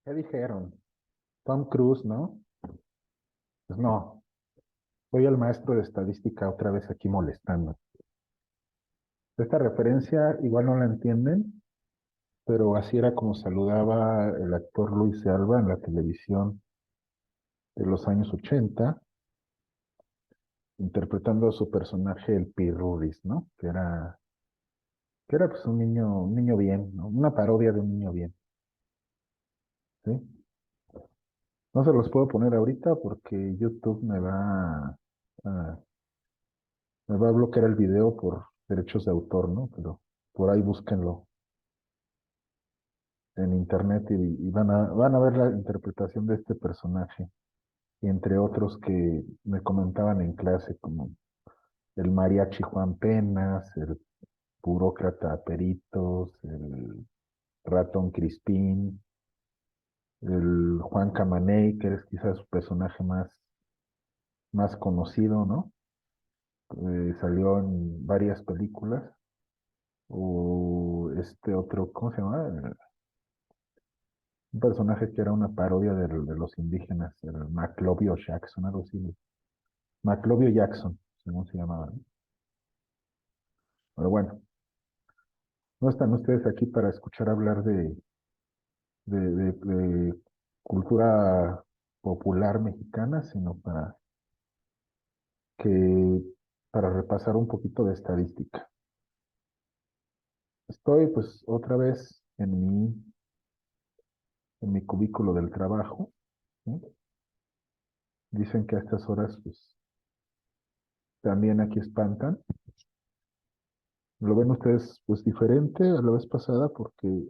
¿Qué dijeron? Tom Cruise, ¿no? Pues no, soy el maestro de estadística otra vez aquí molestando. Esta referencia igual no la entienden, pero así era como saludaba el actor Luis de Alba en la televisión de los años 80, interpretando a su personaje el Pirruris, ¿no? Que era pues un niño bien, ¿no? Una parodia de un niño bien, ¿sí? No se los puedo poner ahorita porque YouTube a- me va a bloquear el video por derechos de autor, ¿no? Pero por ahí búsquenlo en internet y van a ver la interpretación de este personaje, y entre otros que me comentaban en clase, como el mariachi Juan Penas, el burócrata Peritos, el ratón Crispín, el Juan Camaney, que es quizás su personaje más conocido, ¿no? Salió en varias películas, o este otro, ¿cómo se llama? Un personaje que era una parodia de los indígenas, el Maclovio Jackson, algo así. Maclovio Jackson, según se llamaba, ¿no? Pero bueno, no están ustedes aquí para escuchar hablar de cultura popular mexicana, sino que, para repasar un poquito de estadística. Estoy pues otra vez en mi cubículo del trabajo, ¿sí? Dicen que a estas horas pues también aquí espantan. Lo ven ustedes pues diferente a la vez pasada porque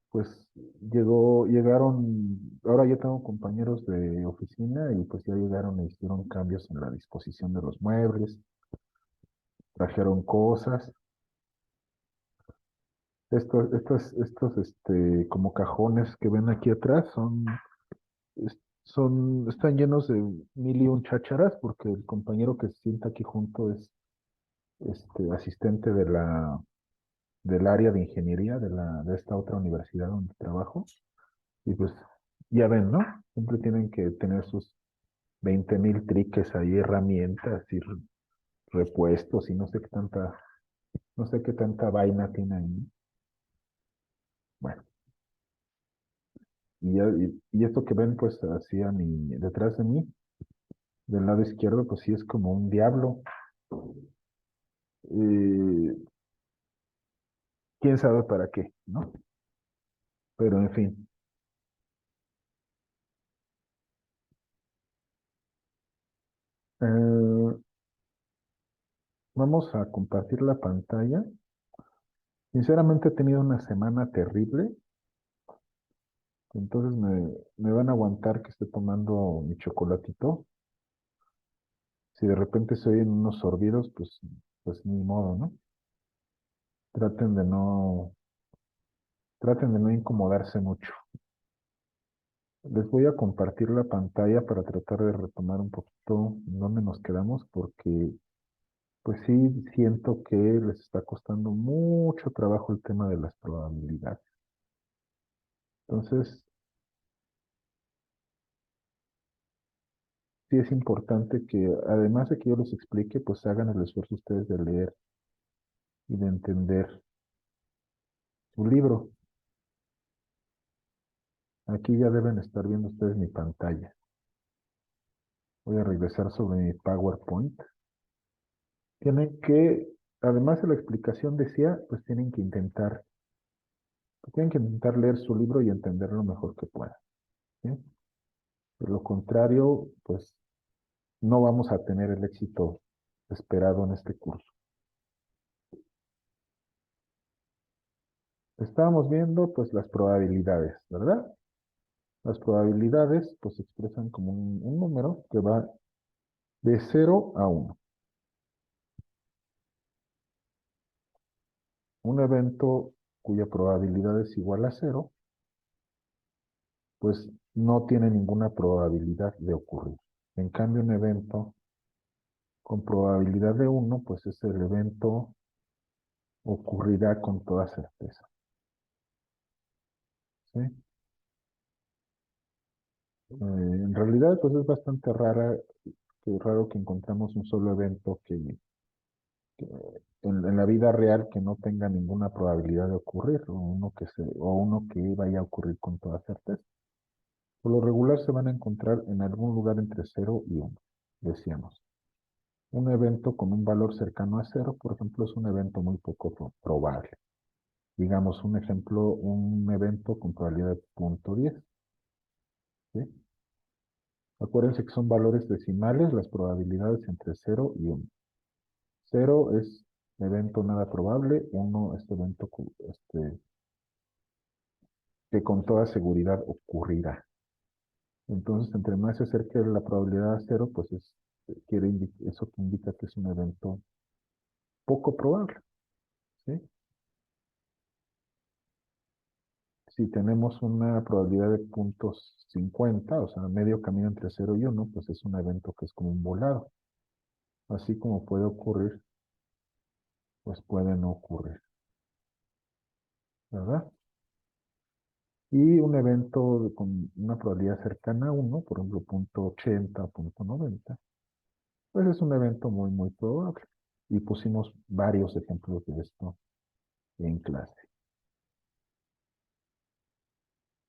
pues llegaron, ahora ya tengo compañeros de oficina y pues ya llegaron e hicieron cambios en la disposición de los muebles, trajeron cosas. Estos como cajones que ven aquí atrás están llenos de mil y un chácharas porque el compañero que se sienta aquí junto es asistente del área de ingeniería de esta otra universidad donde trabajo. Y pues ya ven, ¿no? Siempre tienen que tener sus 20,000 triques ahí, herramientas y repuestos y no sé qué tanta vaina tiene ahí. Bueno, y esto que ven pues así detrás de mí, del lado izquierdo, pues sí es como un diablo. Eh, quién sabe para qué, ¿no? Pero en fin, eh, vamos a compartir la pantalla. Sinceramente he tenido una semana terrible, entonces me van a aguantar que esté tomando mi chocolatito. Si de repente se oyen unos sorbidos, pues ni modo, ¿no? Traten de no, traten de no incomodarse mucho. Les voy a compartir la pantalla para tratar de retomar un poquito dónde nos quedamos, porque pues sí siento que les está costando mucho trabajo el tema de las probabilidades. Entonces, sí es importante que, además de que yo les explique, pues hagan el esfuerzo ustedes de leer y de entender su libro. Aquí ya deben estar viendo ustedes mi pantalla. Voy a regresar sobre mi PowerPoint. Además de la explicación decía, pues tienen que intentar leer su libro y entender lo mejor que puedan, ¿sí? De lo contrario, pues no vamos a tener el éxito esperado en este curso. Estábamos viendo pues las probabilidades, ¿verdad? Las probabilidades pues se expresan como un número que va de 0 a 1. Un evento cuya probabilidad es igual a 0, pues no tiene ninguna probabilidad de ocurrir. En cambio, un evento con probabilidad de 1, pues ese evento ocurrirá con toda certeza, ¿sí? En realidad, pues es bastante raro que encontramos un solo evento que en la vida real que no tenga ninguna probabilidad de ocurrir, o uno que vaya a ocurrir con toda certeza. Por lo regular se van a encontrar en algún lugar entre cero y uno, decíamos. Un evento con un valor cercano a cero, por ejemplo, es un evento muy poco probable. Digamos, un ejemplo, un evento con probabilidad de 0.10. ¿Sí? Acuérdense que son valores decimales, las probabilidades entre cero y uno. Cero es evento nada probable, uno es evento que con toda seguridad ocurrirá. Entonces, entre más se acerque la probabilidad a cero, pues eso que indica que es un evento poco probable. ¿Sí? Si tenemos una probabilidad de 0.50, o sea, medio camino entre cero y uno, pues es un evento que es como un volado. Así como puede ocurrir, pues puede no ocurrir, ¿verdad? Y un evento con una probabilidad cercana a uno, por ejemplo, 0.80, 0.90, pues es un evento muy, muy probable. Y pusimos varios ejemplos de esto en clase.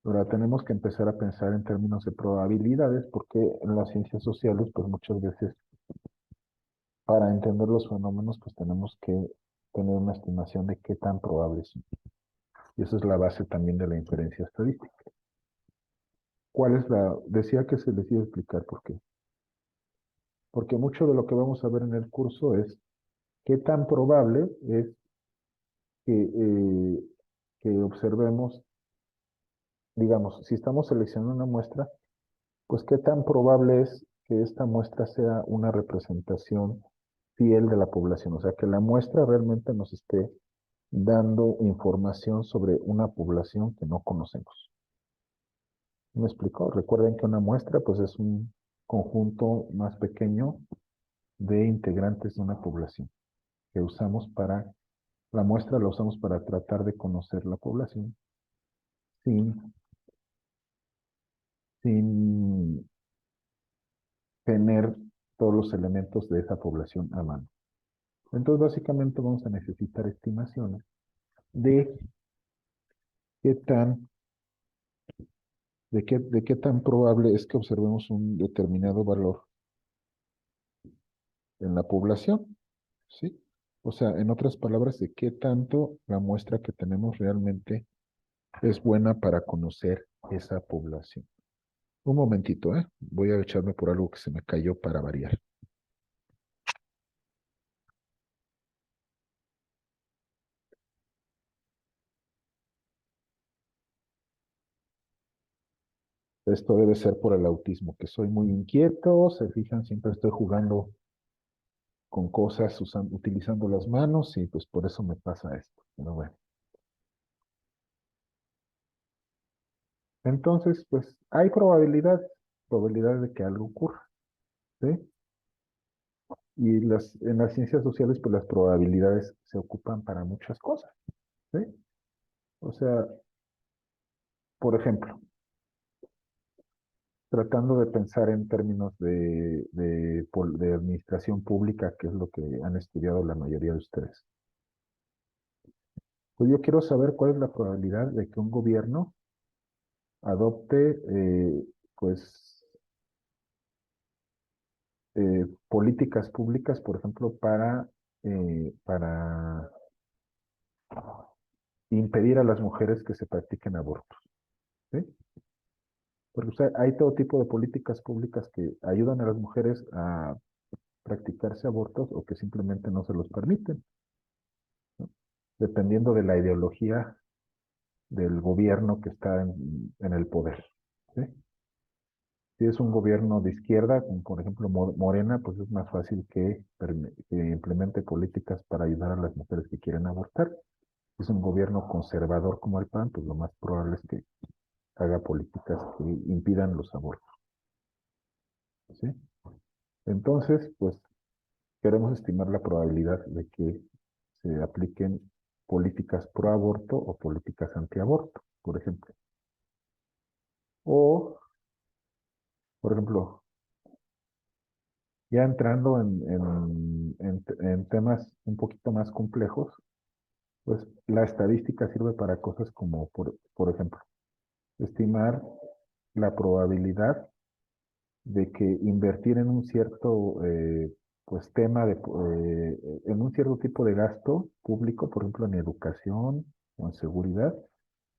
Ahora tenemos que empezar a pensar en términos de probabilidades, porque en las ciencias sociales, pues muchas veces, para entender los fenómenos, pues tenemos que tener una estimación de qué tan probables son. Y esa es la base también de la inferencia estadística. Decía que se les iba a explicar por qué. Porque mucho de lo que vamos a ver en el curso es qué tan probable es que observemos, digamos, si estamos seleccionando una muestra, pues qué tan probable es que esta muestra sea una representación fiel de la población, o sea, que la muestra realmente nos esté dando información sobre una población que no conocemos. ¿Me explico? Recuerden que una muestra, pues es un conjunto más pequeño de integrantes de una población que usamos la muestra la usamos para tratar de conocer la población sin, sin tener todos los elementos de esa población a mano. Entonces, básicamente vamos a necesitar estimaciones de qué tan, de qué tan probable es que observemos un determinado valor en la población, ¿sí? O sea, en otras palabras, de qué tanto la muestra que tenemos realmente es buena para conocer esa población. Un momentito, ¿eh? Voy a echarme por algo que se me cayó para variar. Esto debe ser por el autismo, que soy muy inquieto, se fijan, siempre estoy jugando con cosas, utilizando las manos y pues por eso me pasa esto. Pero bueno. Entonces, pues hay probabilidad de que algo ocurra, ¿sí? Y en las ciencias sociales, pues las probabilidades se ocupan para muchas cosas, ¿sí? O sea, por ejemplo, tratando de pensar en términos de administración pública, que es lo que han estudiado la mayoría de ustedes. Pues yo quiero saber cuál es la probabilidad de que un gobierno adopte, pues, políticas públicas, por ejemplo, para impedir a las mujeres que se practiquen abortos, ¿sí? Porque hay todo tipo de políticas públicas que ayudan a las mujeres a practicarse abortos o que simplemente no se los permiten, ¿no? Dependiendo de la ideología del gobierno que está en el poder, ¿sí? Si es un gobierno de izquierda, como por ejemplo Morena, pues es más fácil que implemente políticas para ayudar a las mujeres que quieren abortar. Si es un gobierno conservador como el PAN, pues lo más probable es que haga políticas que impidan los abortos, ¿sí? Entonces, pues queremos estimar la probabilidad de que se apliquen políticas pro aborto o políticas antiaborto, por ejemplo. O por ejemplo, ya entrando en temas un poquito más complejos, pues la estadística sirve para cosas como, por ejemplo, estimar la probabilidad de que invertir en un cierto pues tema en un cierto tipo de gasto público, por ejemplo en educación o en seguridad,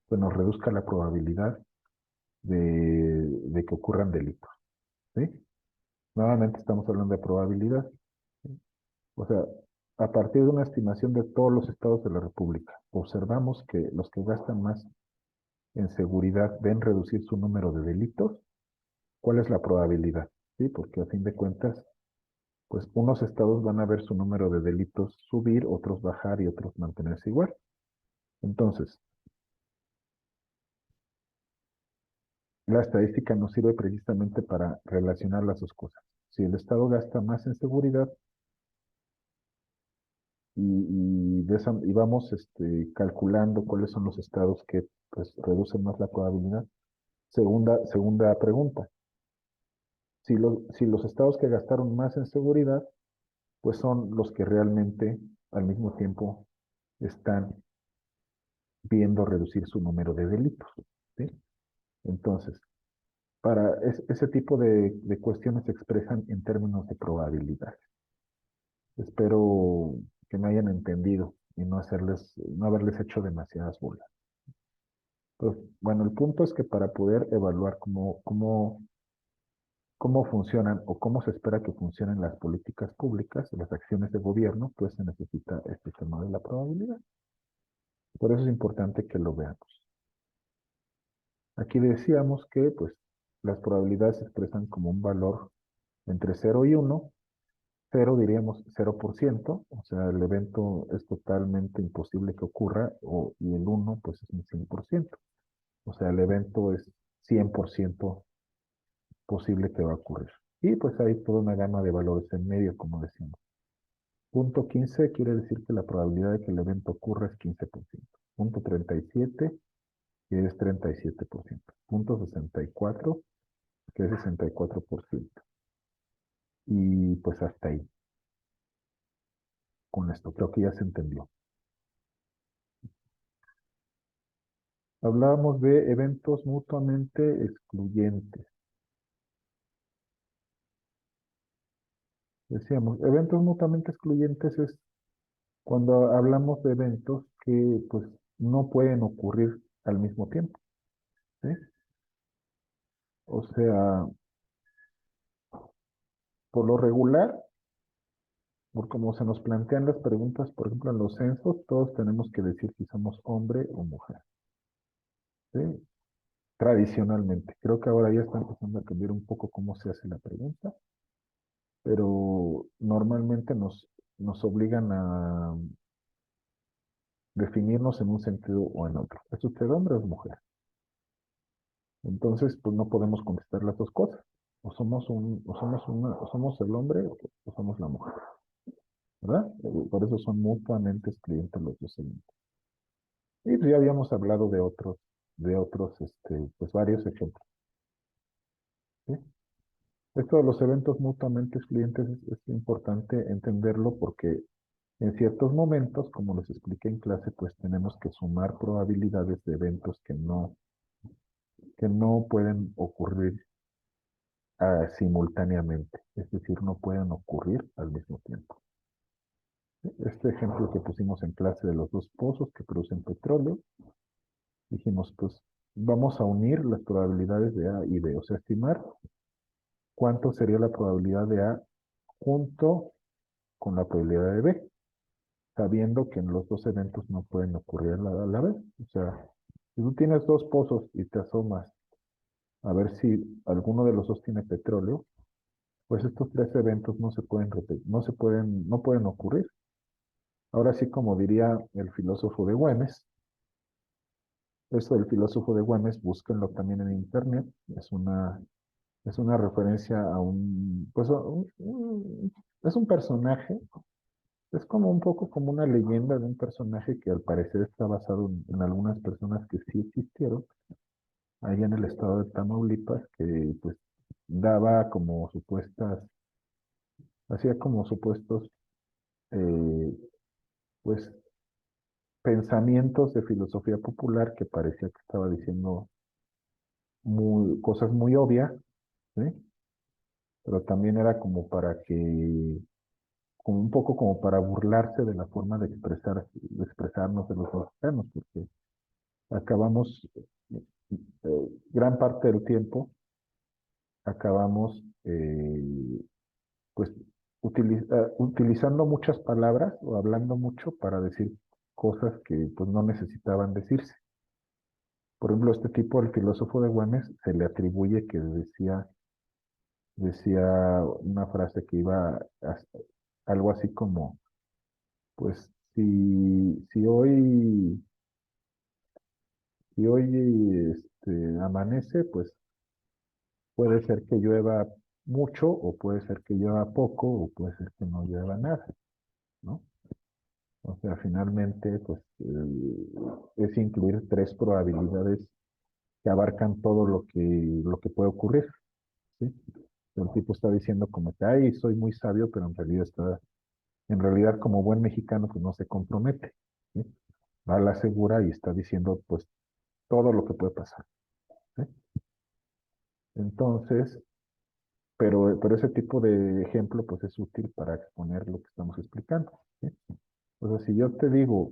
pues nos reduzca la probabilidad de que ocurran delitos, ¿sí? Nuevamente estamos hablando de probabilidad, ¿sí? O sea, a partir de una estimación de todos los estados de la República, observamos que los que gastan más en seguridad ven reducir su número de delitos. ¿Cuál es la probabilidad? ¿Sí? Porque a fin de cuentas, pues unos estados van a ver su número de delitos subir, otros bajar y otros mantenerse igual. Entonces, la estadística nos sirve precisamente para relacionar las dos cosas. Si el estado gasta más en seguridad y vamos calculando cuáles son los estados que pues, reducen más la probabilidad. Segunda pregunta. Si los estados que gastaron más en seguridad, pues son los que realmente al mismo tiempo están viendo reducir su número de delitos, ¿sí? Entonces, ese tipo de cuestiones se expresan en términos de probabilidad. Espero que me hayan entendido y no haberles hecho demasiadas bolas. Pues, bueno, el punto es que para poder evaluar cómo funcionan o cómo se espera que funcionen las políticas públicas, las acciones de gobierno, pues se necesita este tema de la probabilidad. Por eso es importante que lo veamos. Aquí decíamos que pues, las probabilidades se expresan como un valor entre 0 y 1. 0 diríamos 0%, o sea, el evento es totalmente imposible que ocurra, y el 1 pues es un 100%. O sea, el evento es 100% posible que va a ocurrir. Y pues hay toda una gama de valores en medio, como decimos. Punto 15 quiere decir que la probabilidad de que el evento ocurra es 15%. Punto 37, que es 37%. Punto 64, que es 64%. Y pues hasta ahí. Con esto creo que ya se entendió. Hablábamos de eventos mutuamente excluyentes. Decíamos, eventos mutuamente excluyentes es cuando hablamos de eventos que pues no pueden ocurrir al mismo tiempo, ¿sí? O sea, por lo regular, por como se nos plantean las preguntas, por ejemplo, en los censos, todos tenemos que decir si somos hombre o mujer, ¿sí? Tradicionalmente. Creo que ahora ya está empezando a cambiar un poco cómo se hace la pregunta, pero normalmente nos obligan a definirnos en un sentido o en otro. ¿Es usted hombre o es mujer? Entonces, pues no podemos contestar las dos cosas. O somos el hombre o somos la mujer, ¿verdad? Por eso son mutuamente excluyentes los dos elementos. Y pues ya habíamos hablado de otros, pues varios ejemplos, ¿sí? Esto de los eventos mutuamente excluyentes es importante entenderlo porque en ciertos momentos, como les expliqué en clase, pues tenemos que sumar probabilidades de eventos que no pueden ocurrir simultáneamente, es decir, no pueden ocurrir al mismo tiempo. Este ejemplo que pusimos en clase de los dos pozos que producen petróleo, dijimos, pues vamos a unir las probabilidades de A y B, o sea, estimar cuánto sería la probabilidad de A junto con la probabilidad de B, sabiendo que en los dos eventos no pueden ocurrir a la vez. O sea, si tú tienes dos pozos y te asomas a ver si alguno de los dos tiene petróleo, pues estos tres eventos no se pueden repetir, no pueden ocurrir. Ahora sí, como diría el filósofo de Güemes, eso del filósofo de Güemes, búsquenlo también en internet, es una referencia a pues es un personaje, es como un poco como una leyenda de un personaje que al parecer está basado en algunas personas que sí existieron, allá en el estado de Tamaulipas, que pues daba como supuestas, hacía como supuestos, eh, pues, pensamientos de filosofía popular que parecía que estaba diciendo cosas muy obvias, ¿sí? Pero también era como para que, como un poco como para burlarse de la forma de expresarnos de los mexicanos, porque acabamos, gran parte del tiempo, acabamos, pues, utilizando muchas palabras o hablando mucho para decir cosas que pues no necesitaban decirse. Por ejemplo, este tipo, el filósofo de Güemes, se le atribuye que decía una frase que iba algo así como, pues si hoy amanece, pues puede ser que llueva mucho o puede ser que llueva poco o puede ser que no llueva nada, ¿no? O sea, finalmente, pues es incluir tres probabilidades que abarcan todo lo que puede ocurrir, ¿sí? El tipo está diciendo como que, ay, soy muy sabio, pero en realidad como buen mexicano, pues no se compromete, ¿sí? Va a la segura y está diciendo, pues, todo lo que puede pasar, ¿sí? Entonces, pero ese tipo de ejemplo, pues es útil para exponer lo que estamos explicando, ¿sí? O sea, si yo te digo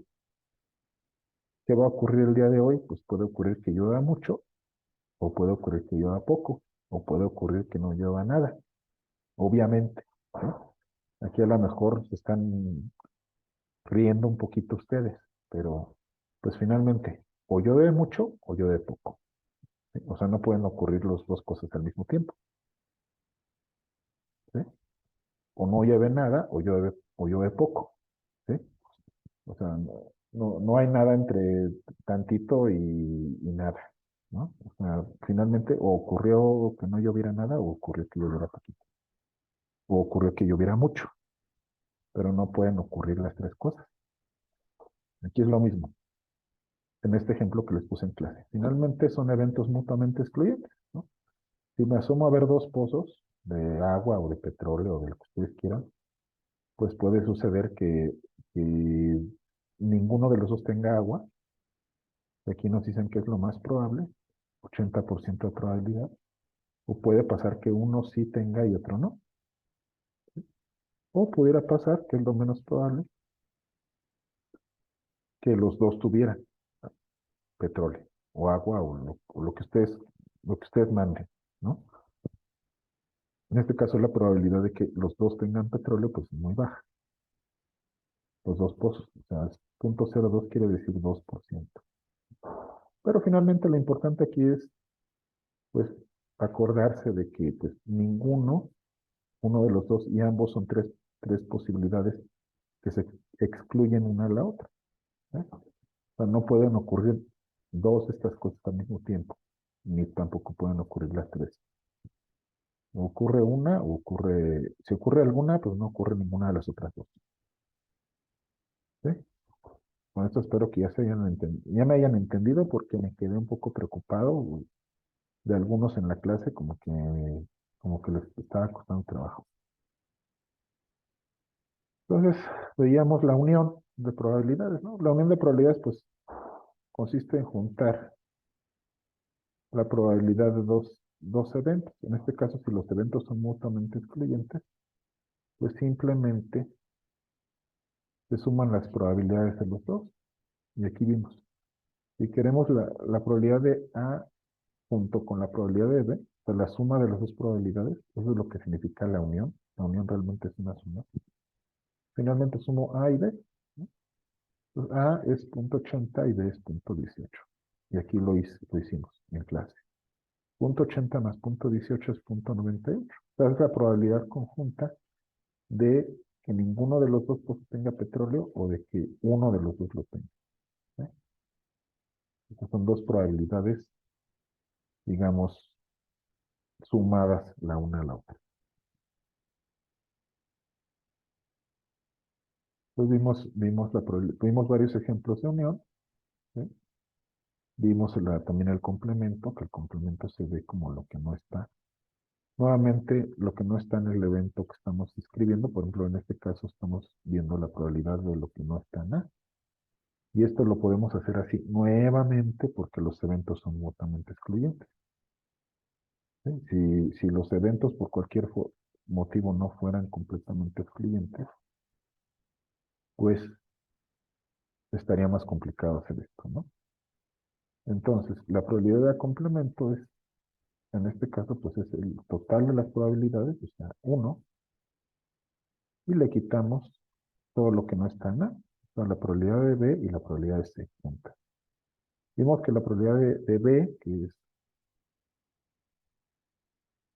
qué va a ocurrir el día de hoy, pues puede ocurrir que llueva mucho, o puede ocurrir que llueva poco, o puede ocurrir que no llueva nada, obviamente, ¿sí? Aquí a lo mejor se están riendo un poquito ustedes, pero pues finalmente, o llueve mucho o llueve poco, ¿sí? O sea, no pueden ocurrir las dos cosas al mismo tiempo, ¿sí? O no llueve nada o llueve poco, ¿sí? O sea, no hay nada entre tantito y nada, ¿no? O sea, finalmente o ocurrió que no lloviera nada o ocurrió que lloviera poquito, o ocurrió que lloviera mucho, pero no pueden ocurrir las tres cosas. Aquí es lo mismo, en este ejemplo que les puse en clase. Finalmente son eventos mutuamente excluyentes, ¿no? Si me asomo a ver dos pozos de agua o de petróleo o de lo que ustedes quieran, pues puede suceder que ninguno de los dos tenga agua. Aquí nos dicen que es lo más probable, 80% de probabilidad. O puede pasar que uno sí tenga y otro no. O pudiera pasar, que es lo menos probable, que los dos tuvieran petróleo o agua o lo que ustedes manden, ¿no? En este caso, la probabilidad de que los dos tengan petróleo, pues es muy baja. Los dos pozos, o sea, 0.02 quiere decir 2%. Pero finalmente lo importante aquí es, pues, acordarse de que, pues, uno de los dos, y ambos son tres posibilidades que se excluyen una a la otra, ¿eh? O sea, no pueden ocurrir dos de estas cosas al mismo tiempo, ni tampoco pueden ocurrir las tres. O ocurre una, si ocurre alguna, pues no ocurre ninguna de las otras dos, ¿sí? Con esto espero que ya me hayan entendido porque me quedé un poco preocupado de algunos en la clase, como que les estaba costando trabajo. Entonces, veíamos la unión de probabilidades, ¿no? La unión de probabilidades, pues, consiste en juntar la probabilidad de dos eventos. En este caso, si los eventos son mutuamente excluyentes, pues simplemente se suman las probabilidades de los dos. Y aquí vimos. Si queremos la probabilidad de A junto con la probabilidad de B, pues la suma de las dos probabilidades, eso es lo que significa la unión. La unión realmente es una suma. Finalmente sumo A y B, ¿no? Pues A es 0.80 y B es 0.18. Y aquí lo hicimos en clase. 0.80 más 0.18 es 0.98. Esa es la probabilidad conjunta de que ninguno de los dos pues, tenga petróleo o de que uno de los dos lo tenga, ¿eh? Estas son dos probabilidades, digamos, sumadas la una a la otra. Pues vimos varios ejemplos de unión, ¿sí? Vimos también el complemento, que el complemento se ve como lo que no está. Nuevamente, lo que no está en el evento que estamos escribiendo, por ejemplo, en este caso estamos viendo la probabilidad de lo que no está en A. Y esto lo podemos hacer así nuevamente porque los eventos son mutuamente excluyentes. ¿Sí? Si los eventos por cualquier motivo no fueran completamente excluyentes, pues estaría más complicado hacer esto, ¿no? Entonces, la probabilidad de complemento es, en este caso, pues es el total de las probabilidades, o sea, 1, y le quitamos todo lo que no está en A, o sea, la probabilidad de B y la probabilidad de C juntas. Vimos que la probabilidad de B, que es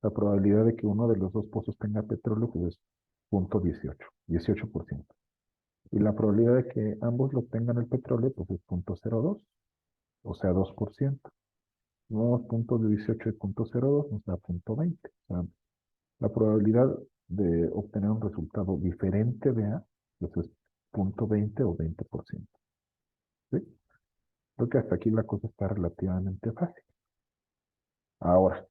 la probabilidad de que uno de los dos pozos tenga petróleo, pues es 0.18, 18%. Y la probabilidad de que ambos lo tengan el petróleo, pues es 0.02, o sea, 2%. Nuevos puntos de 18 y 0.02 nos da 0.20. O sea, la probabilidad de obtener un resultado diferente de A, pues es 0.20 o 20%. ¿Sí? Creo que hasta aquí la cosa está relativamente fácil. Ahora,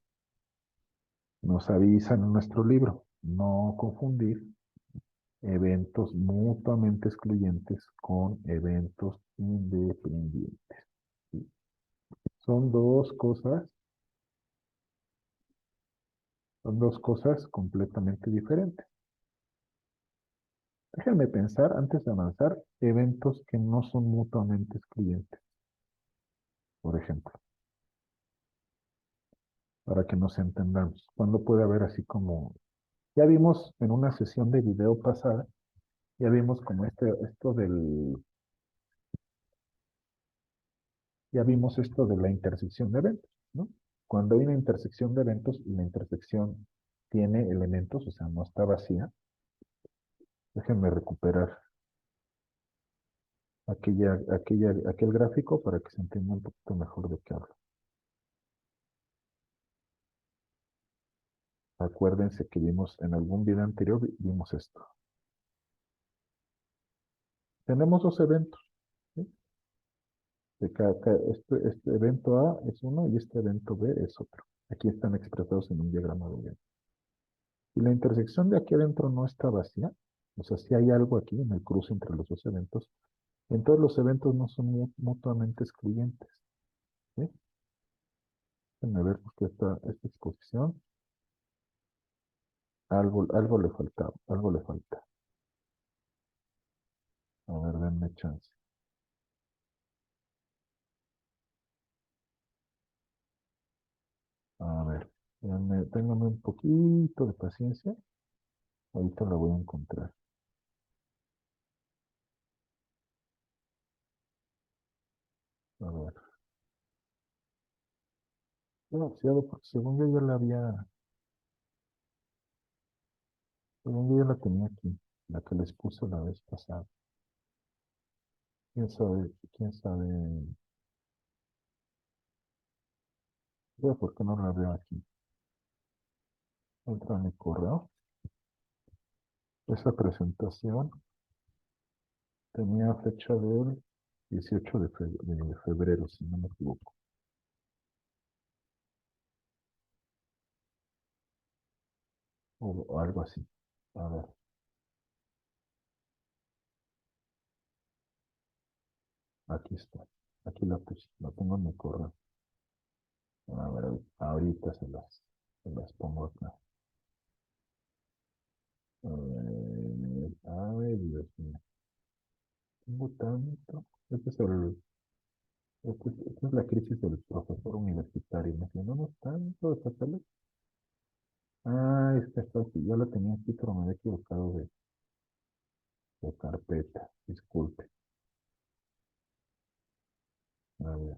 nos avisan en nuestro libro, no confundir eventos mutuamente excluyentes con eventos independientes. ¿Sí? Son dos cosas completamente diferentes. Déjenme pensar, antes de avanzar, eventos que no son mutuamente excluyentes, por ejemplo, para que nos entendamos. ¿Cuándo puede haber así como, ya vimos en una sesión de video pasada, ya vimos como ya vimos esto de la intersección de eventos, ¿no? Cuando hay una intersección de eventos y la intersección tiene elementos, o sea, no está vacía, déjenme recuperar aquel gráfico para que se entienda un poquito mejor de qué hablo. Acuérdense que vimos en algún video anterior, vimos esto. Tenemos dos eventos, ¿sí? Este evento A es uno y este evento B es otro. Aquí están expresados en un diagrama de evento. Y la intersección de aquí adentro no está vacía, o sea, si hay algo aquí en el cruce entre los dos eventos, entonces los eventos no son mutuamente excluyentes. ¿Sí? Déjenme ver porque esta exposición, algo le faltaba, algo le falta. A ver, denme chance. A ver, ténganme un poquito de paciencia. Ahorita la voy a encontrar. A ver. Demasiado, porque según yo ya la tenía aquí, la que les puse la vez pasada. Quién sabe, veo por qué no la veo aquí. Entra en mi correo. Esa presentación tenía fecha del 18 de febrero, si no me equivoco. O algo así. A ver, aquí está. Aquí la puse, la tengo en mi correo. A ver, ahorita se las pongo acá. Ay, Dios mío. Tengo tanto. Esta es la crisis del profesor universitario. Imaginamos tanto de papeles. Ah, esta está aquí. Yo la tenía aquí, pero me había equivocado de carpeta. Disculpe. A ver.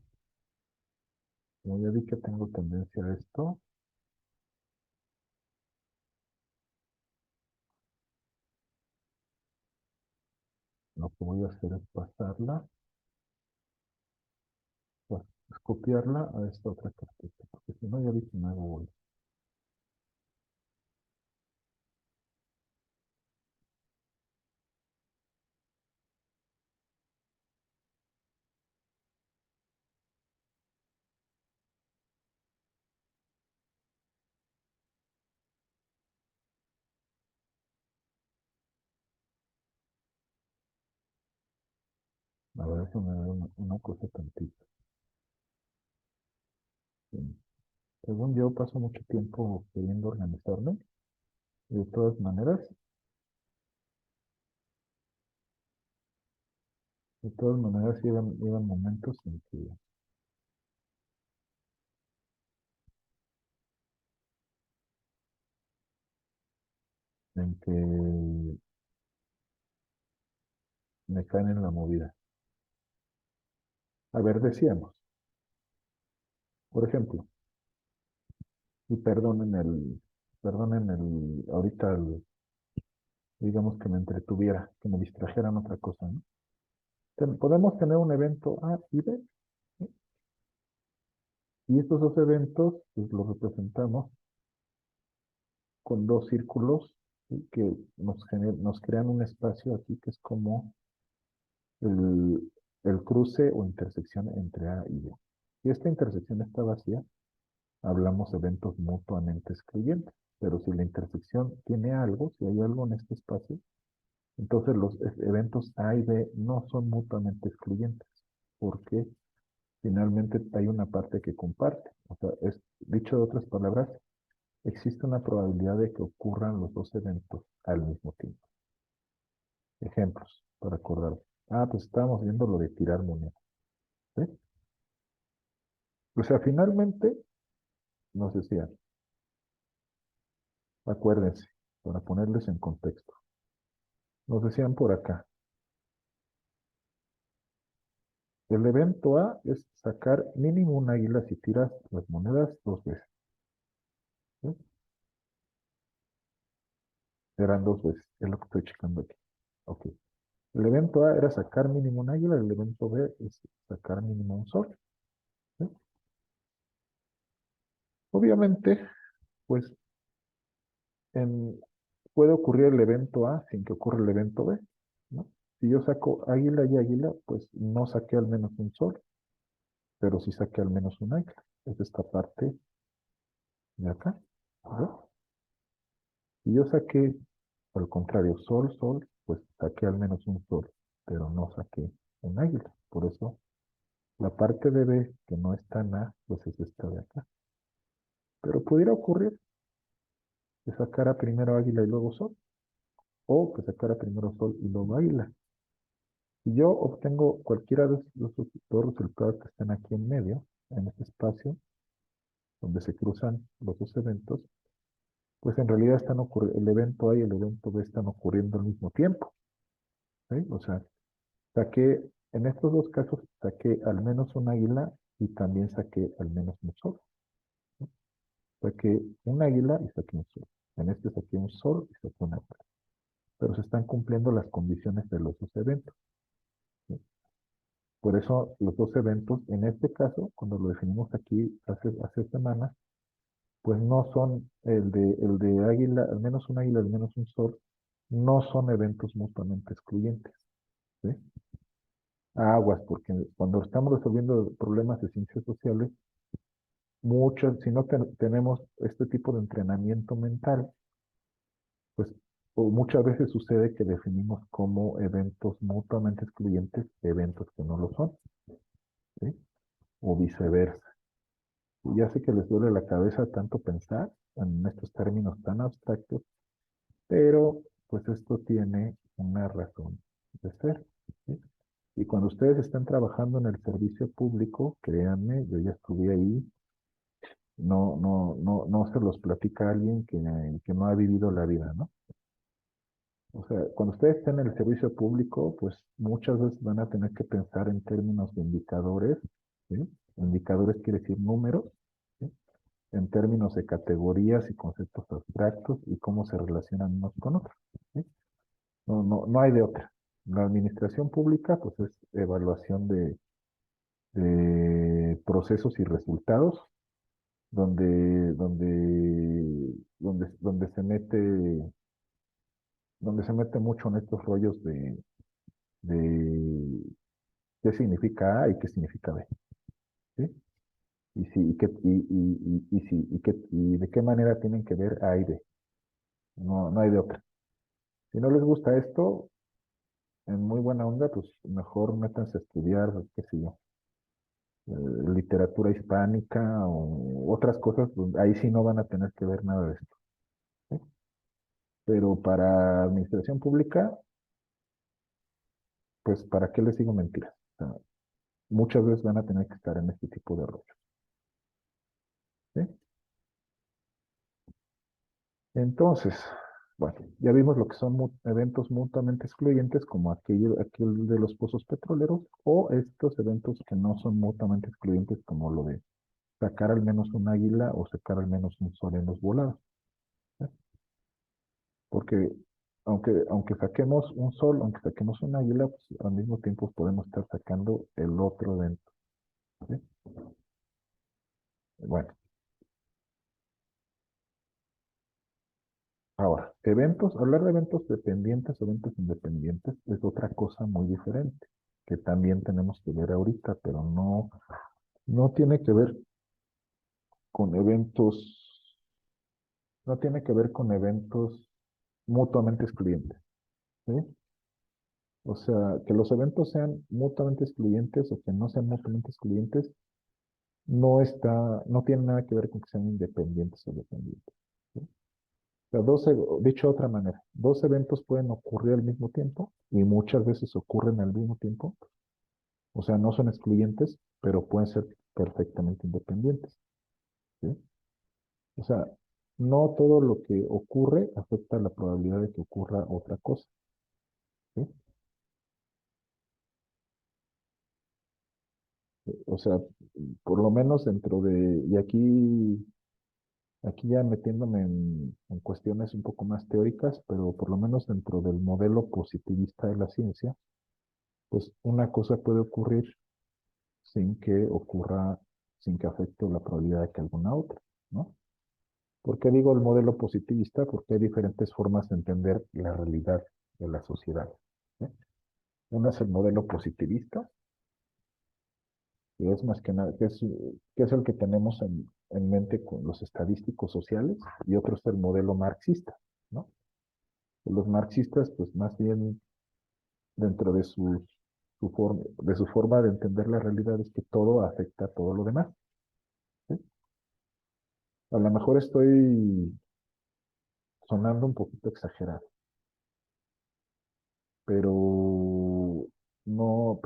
Como ya vi que tengo tendencia a esto, lo que voy a hacer es pasarla, pues, es copiarla a esta otra carpeta, porque si no ya vi que me hago bola. déjame ver una cosa tantita. Sí. Según yo, paso mucho tiempo queriendo organizarme. Y de todas maneras, iban momentos en que me caen en la movida. A ver, decíamos, por ejemplo, y ahorita, digamos que me entretuviera, que me distrajera en otra cosa, ¿no? Podemos tener un evento A y B, ¿sí? Y estos dos eventos, pues los representamos con dos círculos, ¿sí? Que nos crean un espacio aquí que es como el, el cruce o intersección entre A y B. Si esta intersección está vacía, hablamos de eventos mutuamente excluyentes. Pero si la intersección tiene algo, si hay algo en este espacio, entonces los eventos A y B no son mutuamente excluyentes, porque finalmente hay una parte que comparte. O sea, dicho de otras palabras, existe una probabilidad de que ocurran los dos eventos al mismo tiempo. Ejemplos para acordar. Pues estábamos viendo lo de tirar moneda. ¿Sí? O sea, finalmente nos decían, acuérdense, para ponerles en contexto, nos decían por acá, el evento A es sacar mínimo un águila si tiras las monedas dos veces. ¿Sí? Eran dos veces, es lo que estoy checando aquí. Ok. El evento A era sacar mínimo un águila, el evento B es sacar mínimo un sol. ¿Sí? Obviamente, pues en, puede ocurrir el evento A sin que ocurra el evento B, ¿no? Si yo saco águila y águila, pues no saqué al menos un sol, pero sí saqué al menos un águila. Es esta parte de acá. ¿No? Si yo saqué, por el contrario, sol, sol, pues saqué al menos un sol, pero no saqué un águila. Por eso, la parte de B, que no está en A, pues es esta de acá. Pero pudiera ocurrir que sacara primero águila y luego sol, o que sacara primero sol y luego águila. Si yo obtengo cualquiera de los dos resultados que están aquí en medio, en este espacio, donde se cruzan los dos eventos, pues en realidad el evento A y el evento B están ocurriendo al mismo tiempo. ¿Sí? O sea, en estos dos casos saqué al menos un águila y también saqué al menos un sol. ¿Sí? Saqué un águila y saqué un sol. En este saqué un sol y saqué un águila. Pero se están cumpliendo las condiciones de los dos eventos. ¿Sí? Por eso los dos eventos, en este caso, cuando lo definimos aquí hace semanas, pues no son el de águila, al menos un águila, al menos un sol, no son eventos mutuamente excluyentes. ¿Sí? Aguas, porque cuando estamos resolviendo problemas de ciencias sociales, si no tenemos este tipo de entrenamiento mental, pues muchas veces sucede que definimos como eventos mutuamente excluyentes eventos que no lo son, ¿sí? O viceversa. Y ya sé que les duele la cabeza tanto pensar en estos términos tan abstractos, pero pues esto tiene una razón de ser, ¿sí? Y cuando ustedes están trabajando en el servicio público, créanme, yo ya estuve ahí, no se los platica alguien que no ha vivido la vida, ¿no? O sea, cuando ustedes estén en el servicio público, pues muchas veces van a tener que pensar en términos de indicadores, ¿sí? Indicadores quiere decir números, ¿sí? En términos de categorías y conceptos abstractos y cómo se relacionan unos con otros, ¿sí? No hay de otra. La administración pública, pues es evaluación de procesos y resultados, donde se mete mucho en estos rollos de qué significa A y qué significa B, ¿sí? Y de qué manera tienen que ver A y B. No hay de otra. Si no les gusta esto, en muy buena onda, pues mejor métanse a estudiar, qué sé yo, literatura hispánica o otras cosas, pues, ahí sí no van a tener que ver nada de esto. ¿Sí? Pero para administración pública, pues ¿para qué les digo mentiras? O sea, muchas veces van a tener que estar en este tipo de rollos. ¿Sí? Entonces, bueno, ya vimos lo que son eventos mutuamente excluyentes, como aquel de los pozos petroleros, o estos eventos que no son mutuamente excluyentes, como lo de sacar al menos un águila o sacar al menos un sol en los volados. ¿Sí? Porque aunque saquemos un sol, aunque saquemos un águila, pues al mismo tiempo podemos estar sacando el otro evento. ¿Sí? Bueno, ahora, hablar de eventos dependientes o eventos independientes es otra cosa muy diferente, que también tenemos que ver ahorita, pero no tiene que ver con eventos, no tiene que ver con eventos mutuamente excluyentes. ¿Sí? O sea, que los eventos sean mutuamente excluyentes o que no sean mutuamente excluyentes, no tiene nada que ver con que sean independientes o dependientes. ¿Sí? O sea, dicho de otra manera, dos eventos pueden ocurrir al mismo tiempo y muchas veces ocurren al mismo tiempo. O sea, no son excluyentes, pero pueden ser perfectamente independientes. ¿Sí? O sea, no todo lo que ocurre afecta la probabilidad de que ocurra otra cosa. ¿Sí? O sea, por lo menos y aquí ya metiéndome en cuestiones un poco más teóricas, pero por lo menos dentro del modelo positivista de la ciencia, pues una cosa puede ocurrir sin que ocurra, sin que afecte la probabilidad de que alguna otra, ¿no? ¿Por qué digo el modelo positivista? Porque hay diferentes formas de entender la realidad de la sociedad. ¿Sí? Uno es el modelo positivista, que es más que nada, que es el que tenemos en mente con los estadísticos sociales, y otro es el modelo marxista, ¿no? Los marxistas, pues más bien dentro de de su forma de entender la realidad es que todo afecta a todo lo demás. ¿Sí? A lo mejor estoy sonando un poquito exagerado, pero no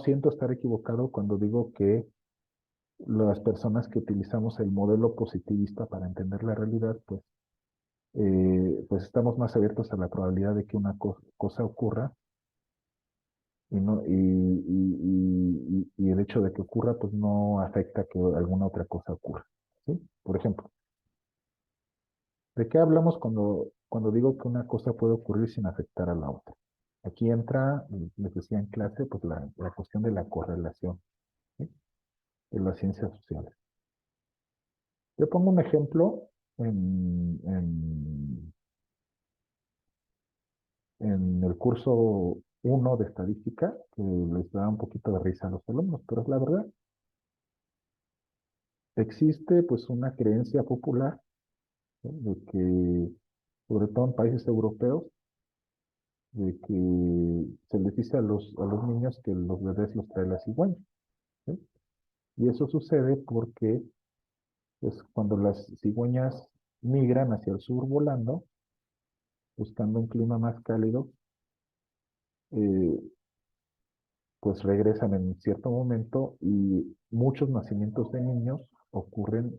siento estar equivocado cuando digo que las personas que utilizamos el modelo positivista para entender la realidad, pues estamos más abiertos a la probabilidad de que una cosa ocurra y, no, y el hecho de que ocurra, pues no afecta que alguna otra cosa ocurra. ¿Sí? Por ejemplo, ¿de qué hablamos cuando digo que una cosa puede ocurrir sin afectar a la otra? Aquí entra, les decía en clase, pues la cuestión de la correlación, ¿sí? De las ciencias sociales. Yo pongo un ejemplo en el curso uno de estadística, que les da un poquito de risa a los alumnos, pero es la verdad. Existe pues una creencia popular, ¿sí? De que, sobre todo en países europeos, de que se les dice a los niños que los bebés los trae la cigüeña. ¿Sí? Y eso sucede porque pues, cuando las cigüeñas migran hacia el sur volando, buscando un clima más cálido, eh, pues regresan en cierto momento y muchos nacimientos de niños ocurren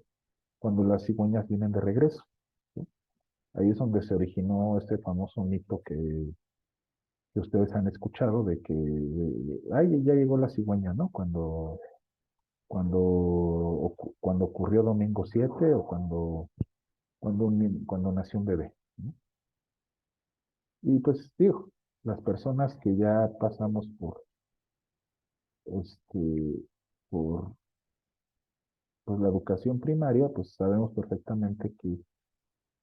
cuando las cigüeñas vienen de regreso. ¿Sí? Ahí es donde se originó este famoso mito que ustedes han escuchado de que, ay, ya llegó la cigüeña, ¿no? Cuando ocurrió Domingo 7 o cuando nació un bebé. ¿No? Y pues digo, las personas que ya pasamos este, por pues, la educación primaria, pues sabemos perfectamente que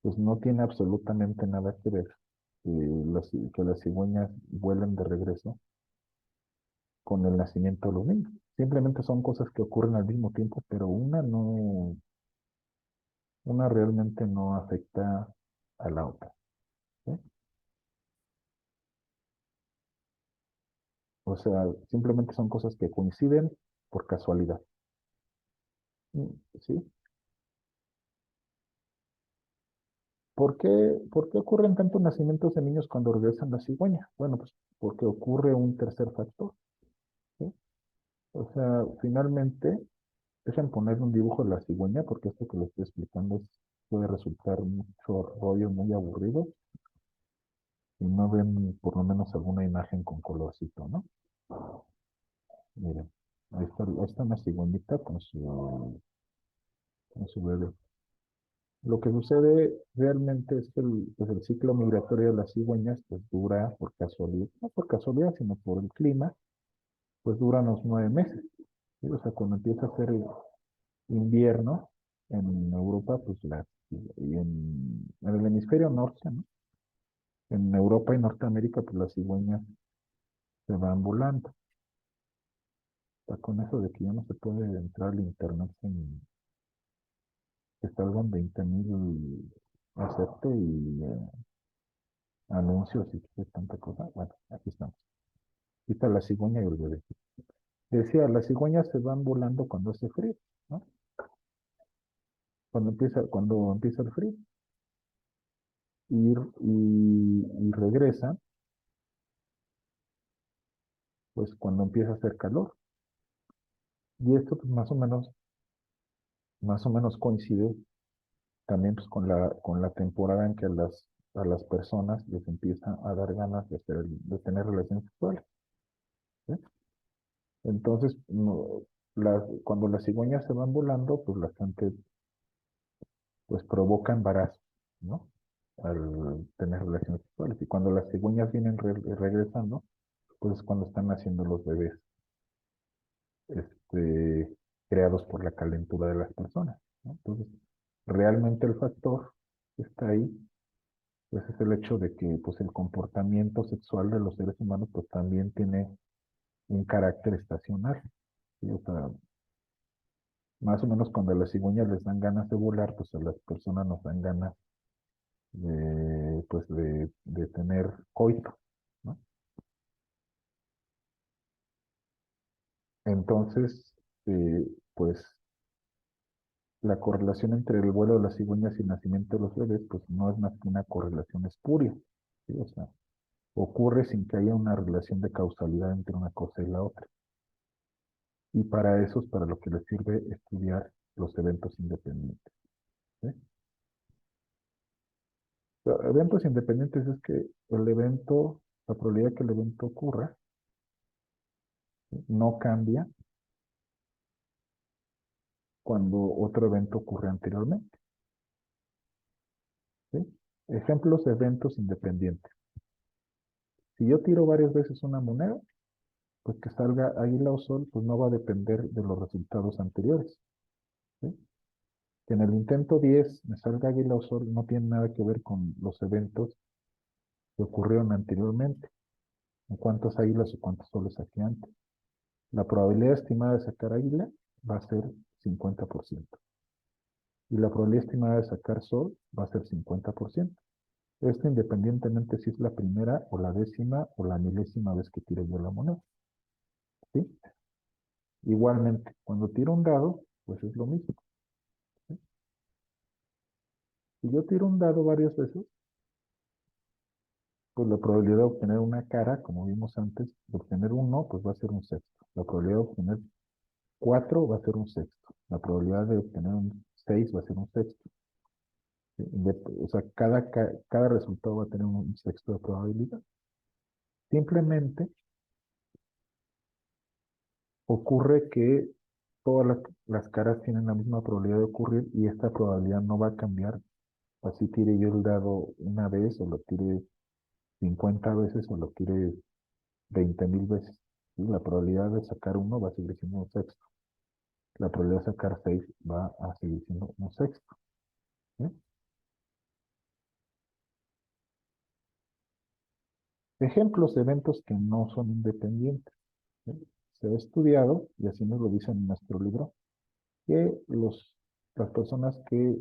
pues no tiene absolutamente nada que ver que las cigüeñas vuelen de regreso con el nacimiento de los niños. Simplemente son cosas que ocurren al mismo tiempo, pero una realmente no afecta a la otra. ¿Sí? O sea, simplemente son cosas que coinciden por casualidad. ¿Sí? ¿Por qué ocurren tantos nacimientos de niños cuando regresan la cigüeña? Bueno, pues porque ocurre un tercer factor. ¿Sí? O sea, finalmente, dejan poner un dibujo de la cigüeña porque esto que les estoy explicando puede resultar mucho rollo, muy aburrido, y no ven por lo menos alguna imagen con colorcito, ¿no? Miren, ahí está una cigüeñita con su bebé. Lo que sucede realmente es que pues el ciclo migratorio de las cigüeñas pues dura por casualidad, no por casualidad, sino por el clima, pues dura unos 9 meses. ¿Sí? O sea, cuando empieza a hacer invierno en Europa, pues y en el hemisferio norte, ¿no? En Europa y Norteamérica, pues las cigüeñas se van volando. O sea, con eso de que ya no se puede entrar al internet sin que salgan 20,000 acepte y anuncios y tanta cosa. Bueno, aquí estamos. Aquí está la cigüeña y el bebé. Decía, las cigüeñas se van volando cuando hace frío, ¿no? Cuando empieza el frío y regresan, pues cuando empieza a hacer calor. Y esto pues más o menos coincide también pues, con la temporada en que a las personas les empieza a dar ganas de tener relaciones sexuales. ¿Sí? Entonces, cuando las cigüeñas se van volando, pues la gente pues provoca embarazo, ¿no? Al tener relaciones sexuales. Y cuando las cigüeñas vienen regresando, pues es cuando están naciendo los bebés, este, creados por la calentura de las personas, ¿no? Entonces, realmente el factor que está ahí, pues es el hecho de que pues el comportamiento sexual de los seres humanos pues también tiene un carácter estacional. ¿Sí? O sea, más o menos cuando a las cigüeñas les dan ganas de volar, pues a las personas nos dan ganas pues de tener coito, ¿no? Entonces, eh, pues la correlación entre el vuelo de las cigüeñas y el nacimiento de los bebés, pues no es más que una correlación espuria, ¿sí? O sea, ocurre sin que haya una relación de causalidad entre una cosa y la otra. Y para eso es para lo que les sirve estudiar los eventos independientes. ¿Sí? Eventos independientes es que la probabilidad que el evento ocurra, ¿sí? No cambia cuando otro evento ocurre anteriormente. ¿Sí? Ejemplos de eventos independientes. Si yo tiro varias veces una moneda, pues que salga águila o sol, pues no va a depender de los resultados anteriores. ¿Sí? Que en el intento 10 me salga águila o sol no tiene nada que ver con los eventos que ocurrieron anteriormente. En cuántas águilas o cuántos soles saqué antes. La probabilidad estimada de sacar águila va a ser 50%. Y la probabilidad estimada de sacar sol va a ser 50%. Esto independientemente si es la primera o la décima o la milésima vez que tiro yo la moneda. ¿Sí? Igualmente, cuando tiro un dado, pues es lo mismo. ¿Sí? Si yo tiro un dado varias veces, pues la probabilidad de obtener una cara, como vimos antes, de obtener uno, pues va a ser un sexto. La probabilidad de obtener cuatro va a ser un sexto. La probabilidad de obtener un 6 va a ser un sexto. ¿Sí? O sea, cada resultado va a tener un sexto de probabilidad. Simplemente ocurre que todas las caras tienen la misma probabilidad de ocurrir y esta probabilidad no va a cambiar. Así tire yo el dado una vez o lo tire 50 veces o lo tire 20,000 veces. ¿Sí? La probabilidad de sacar uno va a seguir siendo un sexto. La probabilidad de sacar 6 va a seguir siendo un sexto. ¿Sí? Ejemplos de eventos que no son independientes. ¿Sí? Se ha estudiado, y así nos lo dice en nuestro libro, que las personas que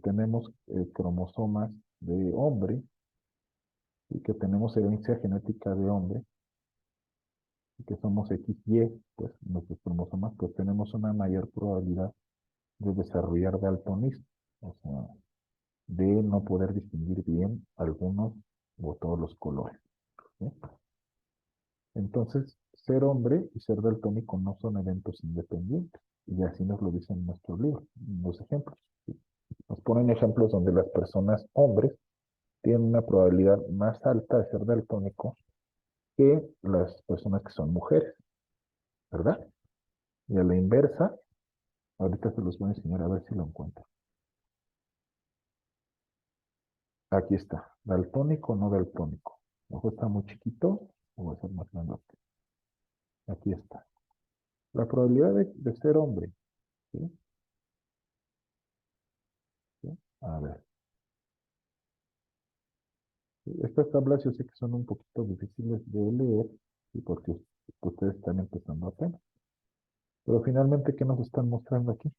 tenemos cromosomas de hombre y que tenemos herencia genética de hombre, que somos XY, pues nuestros cromosomas, pues tenemos una mayor probabilidad de desarrollar daltonismo, o sea, de no poder distinguir bien algunos o todos los colores. ¿Sí? Entonces, ser hombre y ser daltónico no son eventos independientes, y así nos lo dicen en nuestro libro, en los ejemplos. ¿Sí? Nos ponen ejemplos donde las personas hombres tienen una probabilidad más alta de ser daltónico que las personas que son mujeres, ¿verdad? Y a la inversa, ahorita se los voy a enseñar a ver si lo encuentro. Aquí está, daltónico o no daltónico. Ojo está muy chiquito, o va a ser más grande. Aquí está. La probabilidad de ser hombre, ¿sí? ¿Sí? A ver, ¿sí? Estas tablas yo sé que son un poquito difíciles de leer, ¿sí? Porque ustedes están empezando apenas. Pero finalmente, ¿qué nos están mostrando aquí?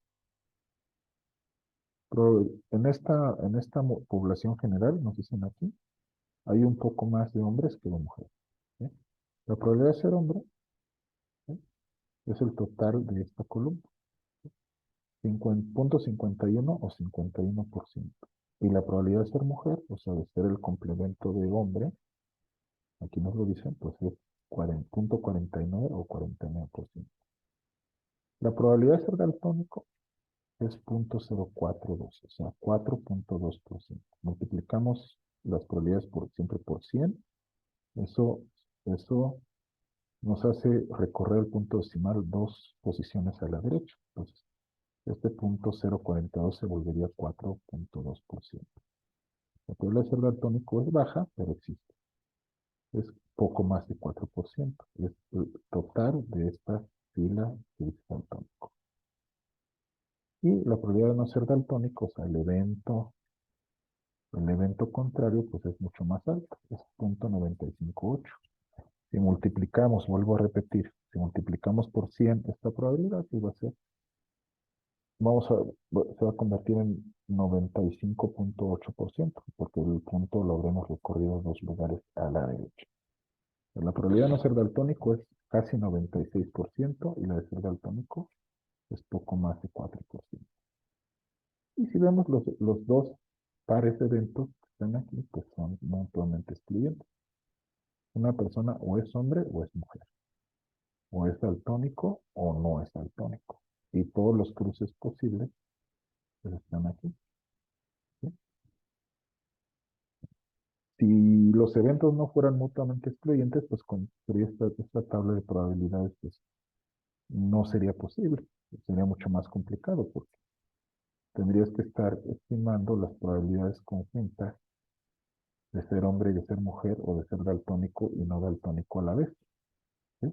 En esta población general, nos dicen aquí, hay un poco más de hombres que de mujeres. ¿Sí? La probabilidad de ser hombre, ¿sí? Es el total de esta columna, 50.51 o 51%. Y la probabilidad de ser mujer, o sea, de ser el complemento de hombre, aquí nos lo dicen, pues es 40.49 o 49%. La probabilidad de ser daltónico es 0.042, o sea, 4.2%. Multiplicamos las probabilidades siempre por 100. Eso nos hace recorrer el punto decimal dos posiciones a la derecha. Entonces, este punto 0.42 se volvería 4.2%. La probabilidad de ser daltónico es baja, pero existe. Es poco más de 4%. Es el total de esta fila que dice daltónico. Y la probabilidad de no ser daltónico, o sea, el evento contrario, pues es mucho más alto, es 0.958. Si multiplicamos, vuelvo a repetir, si multiplicamos por 100 esta probabilidad, pues va a ser, se va a convertir en 95.8%, porque el punto lo habremos recorrido dos lugares a la derecha. La probabilidad de no ser daltónico es casi 96% y la de ser daltónico es poco más de 4%. Y si vemos los dos pares de eventos que están aquí, pues son mutuamente excluyentes. Una persona o es hombre o es mujer, o es daltónico o no es daltónico. Y todos los cruces posibles pues, están aquí. ¿Sí? Si los eventos no fueran mutuamente excluyentes, pues con esta tabla de probabilidades pues, no sería posible. Sería mucho más complicado porque tendrías que estar estimando las probabilidades conjuntas de ser hombre y de ser mujer o de ser daltónico y no daltónico a la vez. ¿Sí?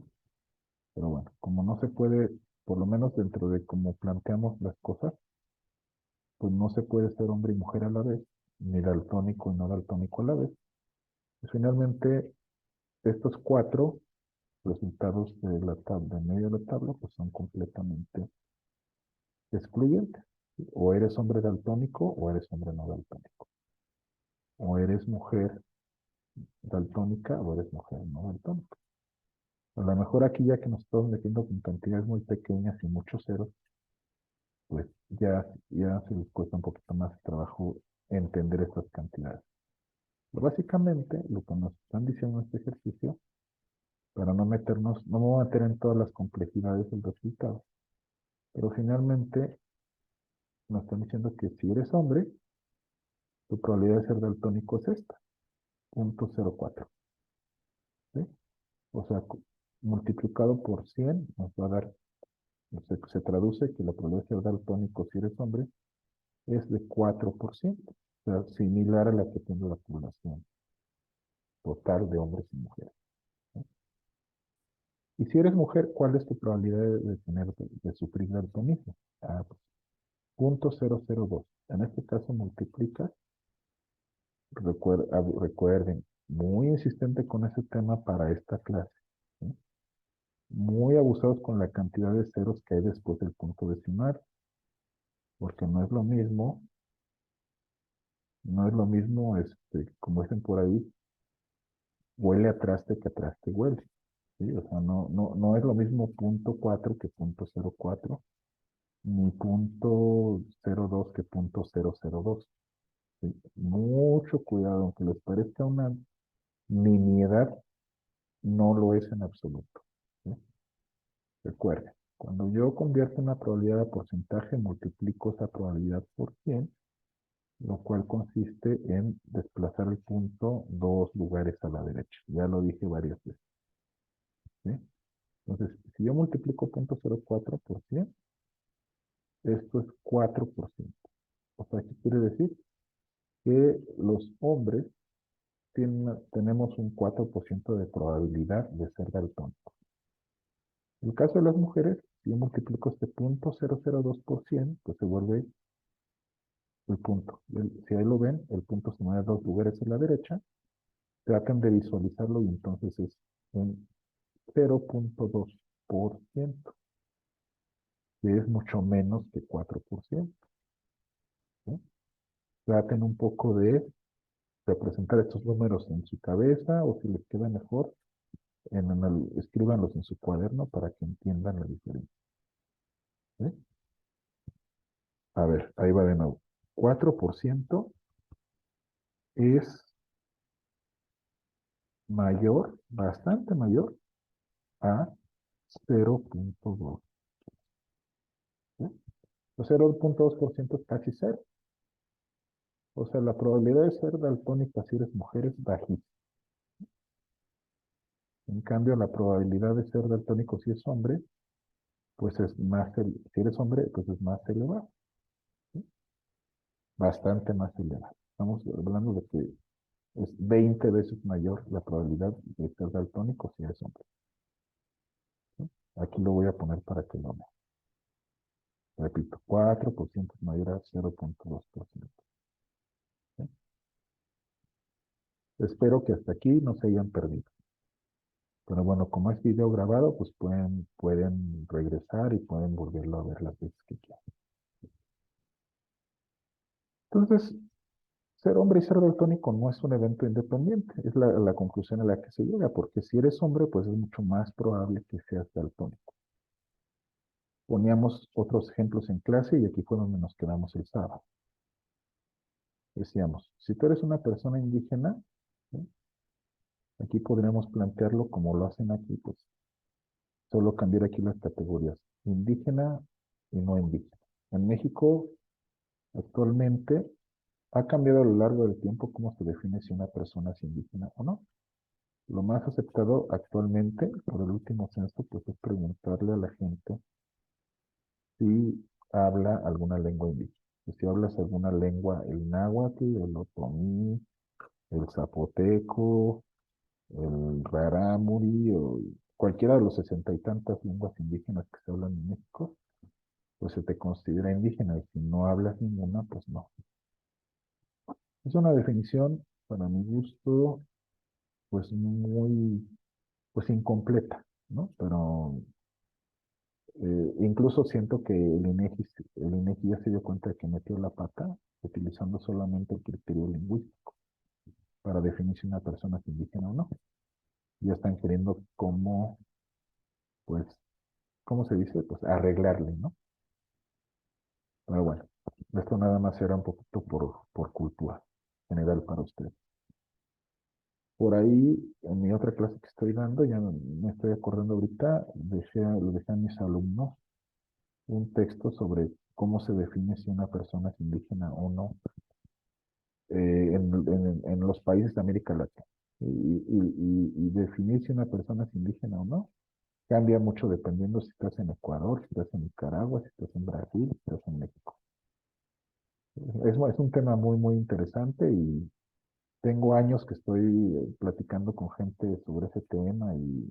Pero bueno, como no se puede, por lo menos dentro de cómo planteamos las cosas, pues no se puede ser hombre y mujer a la vez, ni daltónico y no daltónico a la vez. Y finalmente, estos cuatro resultados de la tabla, en medio de la tabla, pues son completamente excluyentes. ¿Sí? O eres hombre daltónico o eres hombre no daltónico. O eres mujer daltónica o eres mujer no daltónica. A lo mejor aquí ya que nos estamos metiendo con cantidades muy pequeñas y muchos ceros, pues ya se les cuesta un poquito más de trabajo entender estas cantidades. Pero básicamente, lo que nos están diciendo en este ejercicio, para no meternos, no me voy a meter en todas las complejidades del resultado, pero finalmente nos están diciendo que si eres hombre, tu probabilidad de ser daltónico es esta, 0.04. ¿Sí? O sea, multiplicado por 100 nos va a dar, se traduce que la probabilidad de ser daltónico si eres hombre es de 4%, o sea, similar a la que tiene la población total de hombres y mujeres. ¿Sí? Y si eres mujer, ¿cuál es tu probabilidad de sufrir daltonismo? Ah, pues, 0.002. En este caso multiplica, recuerden, muy insistente con ese tema para esta clase. ¿Sí? Muy abusados con la cantidad de ceros que hay después del punto decimal, porque no es lo mismo, como dicen por ahí, huele a traste que a traste huele. ¿sí? O sea, no es lo mismo punto 4 que punto 04, ni punto 02 que punto 002. ¿Sí? Mucho cuidado, aunque les parezca una nimiedad, no lo es en absoluto. ¿Sí? Recuerden, cuando yo convierto una probabilidad a porcentaje, multiplico esa probabilidad por 100, lo cual consiste en desplazar el punto 2 lugares a la derecha. Ya lo dije varias veces. ¿Sí? Entonces, si yo multiplico punto 04 por 100, esto es 4%. O sea, ¿qué quiere decir? Que los hombres tenemos un 4% de probabilidad de ser daltónicos. En el caso de las mujeres, si yo multiplico este punto 002 por 100, pues se vuelve el punto. Si ahí lo ven, el punto se mueve 2 lugares a la derecha. Traten de visualizarlo y entonces es un 0,2%, que es mucho menos que 4%. ¿Sí? Traten un poco de representar estos números en su cabeza o si les queda mejor, escríbanlos en su cuaderno para que entiendan la diferencia. ¿Sí? A ver, ahí va de nuevo. 4% es mayor, bastante mayor, a 0,2. ¿Sí? El 0,2% es casi cero. O sea, la probabilidad de ser daltónica si eres mujer es bajísima. En cambio, la probabilidad de ser daltónico si es hombre, pues es más, si eres hombre, pues es más elevada. ¿Sí? Bastante más elevada. Estamos hablando de que es 20 veces mayor la probabilidad de ser daltónico si eres hombre. ¿Sí? Aquí lo voy a poner para que lo vean. Repito, 4% es mayor a 0,2%. ¿Sí? Espero que hasta aquí no se hayan perdido. Pero bueno, como es video grabado, pues pueden regresar y pueden volverlo a ver las veces que quieran. Entonces, ser hombre y ser daltónico no es un evento independiente, es la conclusión a la que se llega, porque si eres hombre, pues es mucho más probable que seas daltónico. Poníamos otros ejemplos en clase y aquí fue donde nos quedamos el sábado. Decíamos, si tú eres una persona indígena, ¿sí? Aquí podríamos plantearlo como lo hacen aquí, pues solo cambiar aquí las categorías, indígena y no indígena. En México, actualmente, ha cambiado a lo largo del tiempo cómo se define si una persona es indígena o no. Lo más aceptado actualmente, por el último censo, pues es preguntarle a la gente si habla alguna lengua indígena. Y si hablas alguna lengua, el náhuatl, el otomí, el zapoteco, el rarámuri, o cualquiera de los 60 y tantas lenguas indígenas que se hablan en México, pues se te considera indígena. Y si no hablas ninguna, pues no. Es una definición, para mi gusto, pues muy, pues incompleta, ¿no? Pero incluso siento que el INEGI ya se dio cuenta de que metió la pata utilizando solamente el criterio lingüístico para definir si una persona es indígena o no. Ya están queriendo cómo, pues, ¿cómo se dice? Pues arreglarle, ¿no? Pero bueno, esto nada más era un poquito por cultura general para ustedes. Por ahí, en mi otra clase que estoy dando, ya me estoy acordando ahorita, lo dejé a mis alumnos un texto sobre cómo se define si una persona es indígena o no en los países de América Latina. Y definir si una persona es indígena o no cambia mucho dependiendo si estás en Ecuador, si estás en Nicaragua, si estás en Brasil, si estás en México. Es un tema muy, muy interesante y tengo años que estoy platicando con gente sobre ese tema y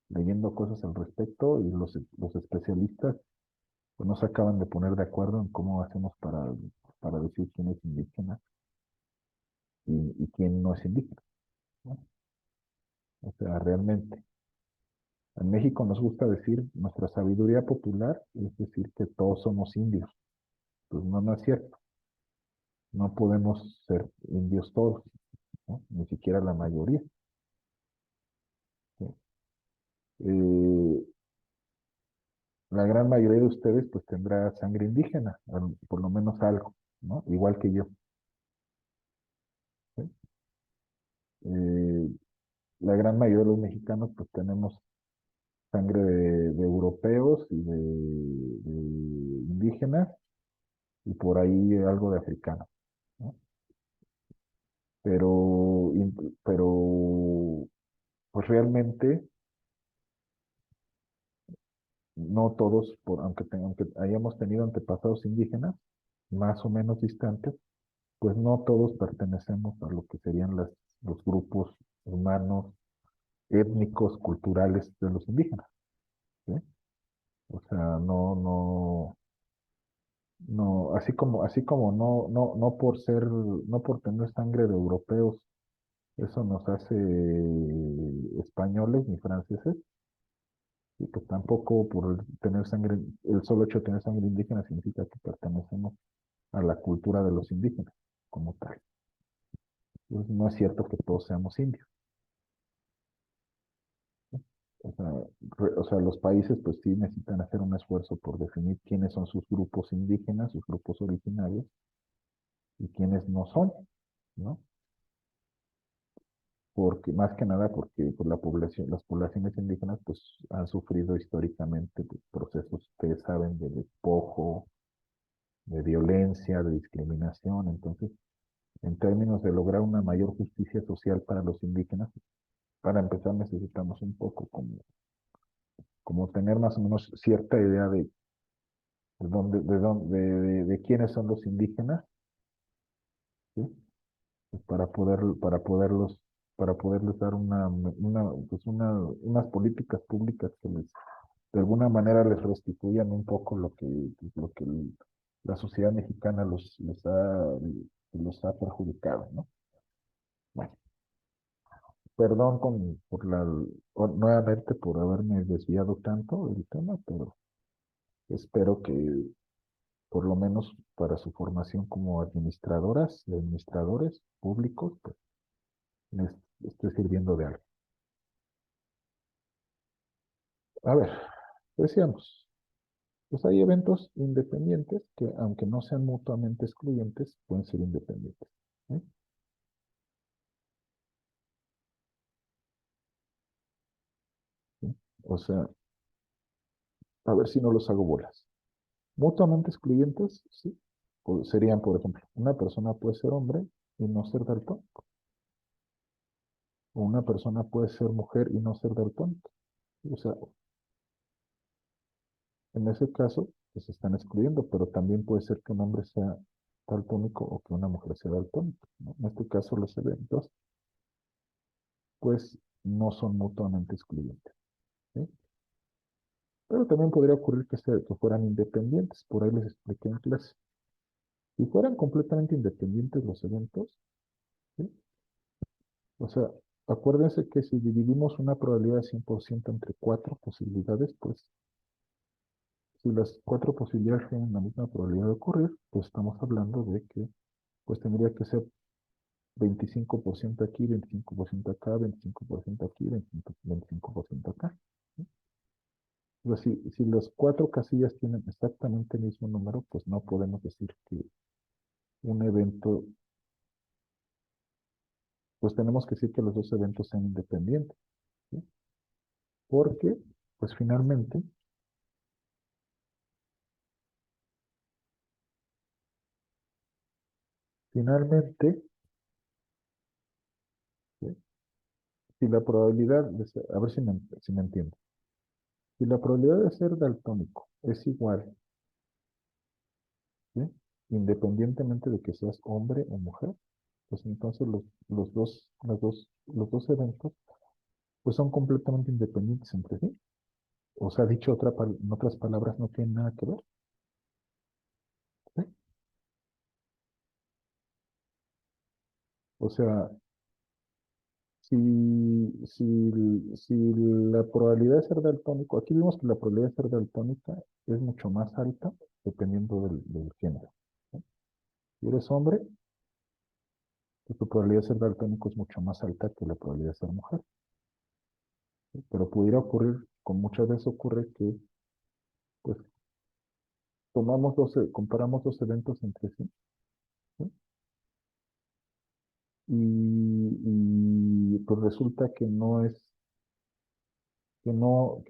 leyendo cosas al respecto y los especialistas pues, no se acaban de poner de acuerdo en cómo hacemos para decir quién es indígena y quién no es indígena, ¿no? O sea, realmente. En México nos gusta decir, nuestra sabiduría popular es decir que todos somos indios. Pues no, no es cierto. No podemos ser indios todos, ¿no? Ni siquiera la mayoría. ¿Sí? Eh, la gran mayoría de ustedes pues tendrá sangre indígena, por lo menos algo, ¿no? Igual que yo. ¿Sí? Eh, la gran mayoría de los mexicanos pues tenemos sangre de europeos y de indígenas y por ahí algo de africano, ¿no? Pero pues realmente no todos, aunque hayamos tenido antepasados indígenas, más o menos distantes, pues no todos pertenecemos a lo que serían los grupos humanos, étnicos, culturales de los indígenas, ¿sí? O sea, no, así como no por no por tener sangre de europeos, eso nos hace españoles ni franceses, y pues tampoco por tener sangre, el solo hecho de tener sangre indígena significa que pertenecemos a la cultura de los indígenas como tal. Entonces, no es cierto que todos seamos indios. O sea, o sea, los países pues sí necesitan hacer un esfuerzo por definir quiénes son sus grupos indígenas, sus grupos originarios y quiénes no son, ¿no? Porque más que nada porque pues, las poblaciones indígenas pues han sufrido históricamente pues, procesos que saben de despojo, de violencia, de discriminación. Entonces, en términos de lograr una mayor justicia social para los indígenas, para empezar necesitamos un poco como tener más o menos cierta idea de quiénes son los indígenas, ¿sí? Pues para poderles dar unas políticas públicas que de alguna manera les restituyan un poco la sociedad mexicana los ha perjudicado, ¿no? Bueno, perdón nuevamente por haberme desviado tanto del tema, pero espero que por lo menos para su formación como administradoras y administradores públicos, pues les esté sirviendo de algo. A ver, decíamos, pues hay eventos independientes que, aunque no sean mutuamente excluyentes, pueden ser independientes. ¿Sí? ¿Sí? O sea, a ver si no los hago bolas. Mutuamente excluyentes, sí. Serían, por ejemplo, una persona puede ser hombre y no ser daltónico. O una persona puede ser mujer y no ser daltónica. O sea, en ese caso, pues se están excluyendo, pero también puede ser que un hombre sea daltónico o que una mujer sea daltónica, ¿no? En este caso, los eventos, pues, no son mutuamente excluyentes, ¿sí? Pero también podría ocurrir que fueran independientes, por ahí les expliqué en clase. Si fueran completamente independientes los eventos, ¿sí? O sea, acuérdense que si dividimos una probabilidad de 100% entre cuatro posibilidades, pues si las cuatro posibilidades tienen la misma probabilidad de ocurrir, pues estamos hablando de que pues tendría que ser 25% aquí, 25% acá, 25% aquí, 25% acá, ¿sí? Pero si las cuatro casillas tienen exactamente el mismo número, pues no podemos decir que un evento, pues tenemos que decir que los dos eventos sean independientes, ¿sí? Porque, pues finalmente, ¿sí? Si la probabilidad a ver si me entiendo, si la probabilidad de ser daltónico es igual, ¿sí? Independientemente de que seas hombre o mujer, pues entonces los dos eventos pues son completamente independientes entre sí. O sea, dicho en otras palabras, no tienen nada que ver, ¿sí? O sea, si la probabilidad de ser daltónico, aquí vimos que la probabilidad de ser daltónica es mucho más alta dependiendo del género, ¿sí? Si eres hombre, pues tu probabilidad de ser daltónico es mucho más alta que la probabilidad de ser mujer. Pero pudiera ocurrir, como muchas veces ocurre, que pues comparamos dos eventos entre sí, ¿sí? Pues resulta que no es, que no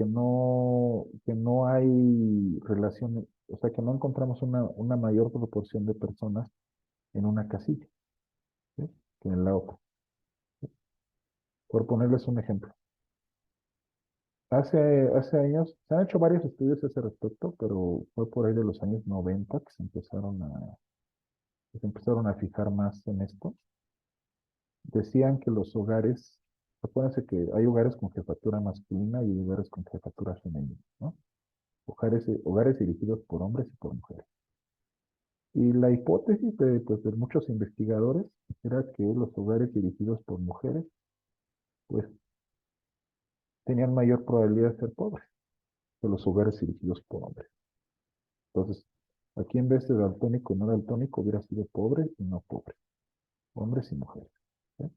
hay relaciones, o sea, que no encontramos una mayor proporción de personas en una casilla, ¿sí? Que en la otra. Por ponerles un ejemplo. Hace años, se han hecho varios estudios a ese respecto, pero fue por ahí de los años 90 que se empezaron a fijar más en esto. Decían que los hogares, acuérdense que hay hogares con jefatura masculina y hogares con jefatura femenina, ¿no? Hogares dirigidos por hombres y por mujeres. Y la hipótesis de muchos investigadores era que los hogares dirigidos por mujeres, pues, tenían mayor probabilidad de ser pobres que los hogares dirigidos por hombres. Entonces, aquí en vez de daltónico y no daltónico, hubiera sido pobre y no pobre, hombres y mujeres, ¿sí?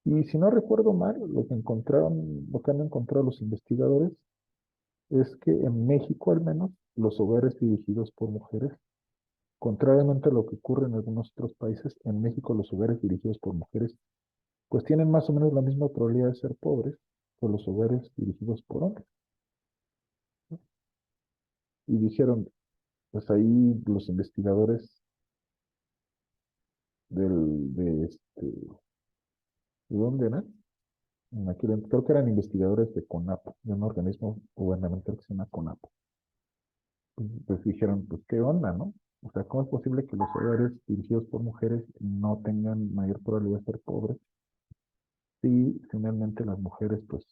Y si no recuerdo mal, lo que han encontrado los investigadores es que en México al menos los hogares dirigidos por mujeres, contrariamente a lo que ocurre en algunos otros países, en México los hogares dirigidos por mujeres pues tienen más o menos la misma probabilidad de ser pobres que los hogares dirigidos por hombres. Y dijeron, pues ahí los investigadores ¿de dónde eran? Creo que eran investigadores de CONAPO, de un organismo gubernamental que se llama CONAPO. Pues dijeron, pues qué onda, ¿no? O sea, ¿cómo es posible que los hogares dirigidos por mujeres no tengan mayor probabilidad de ser pobres si finalmente las mujeres pues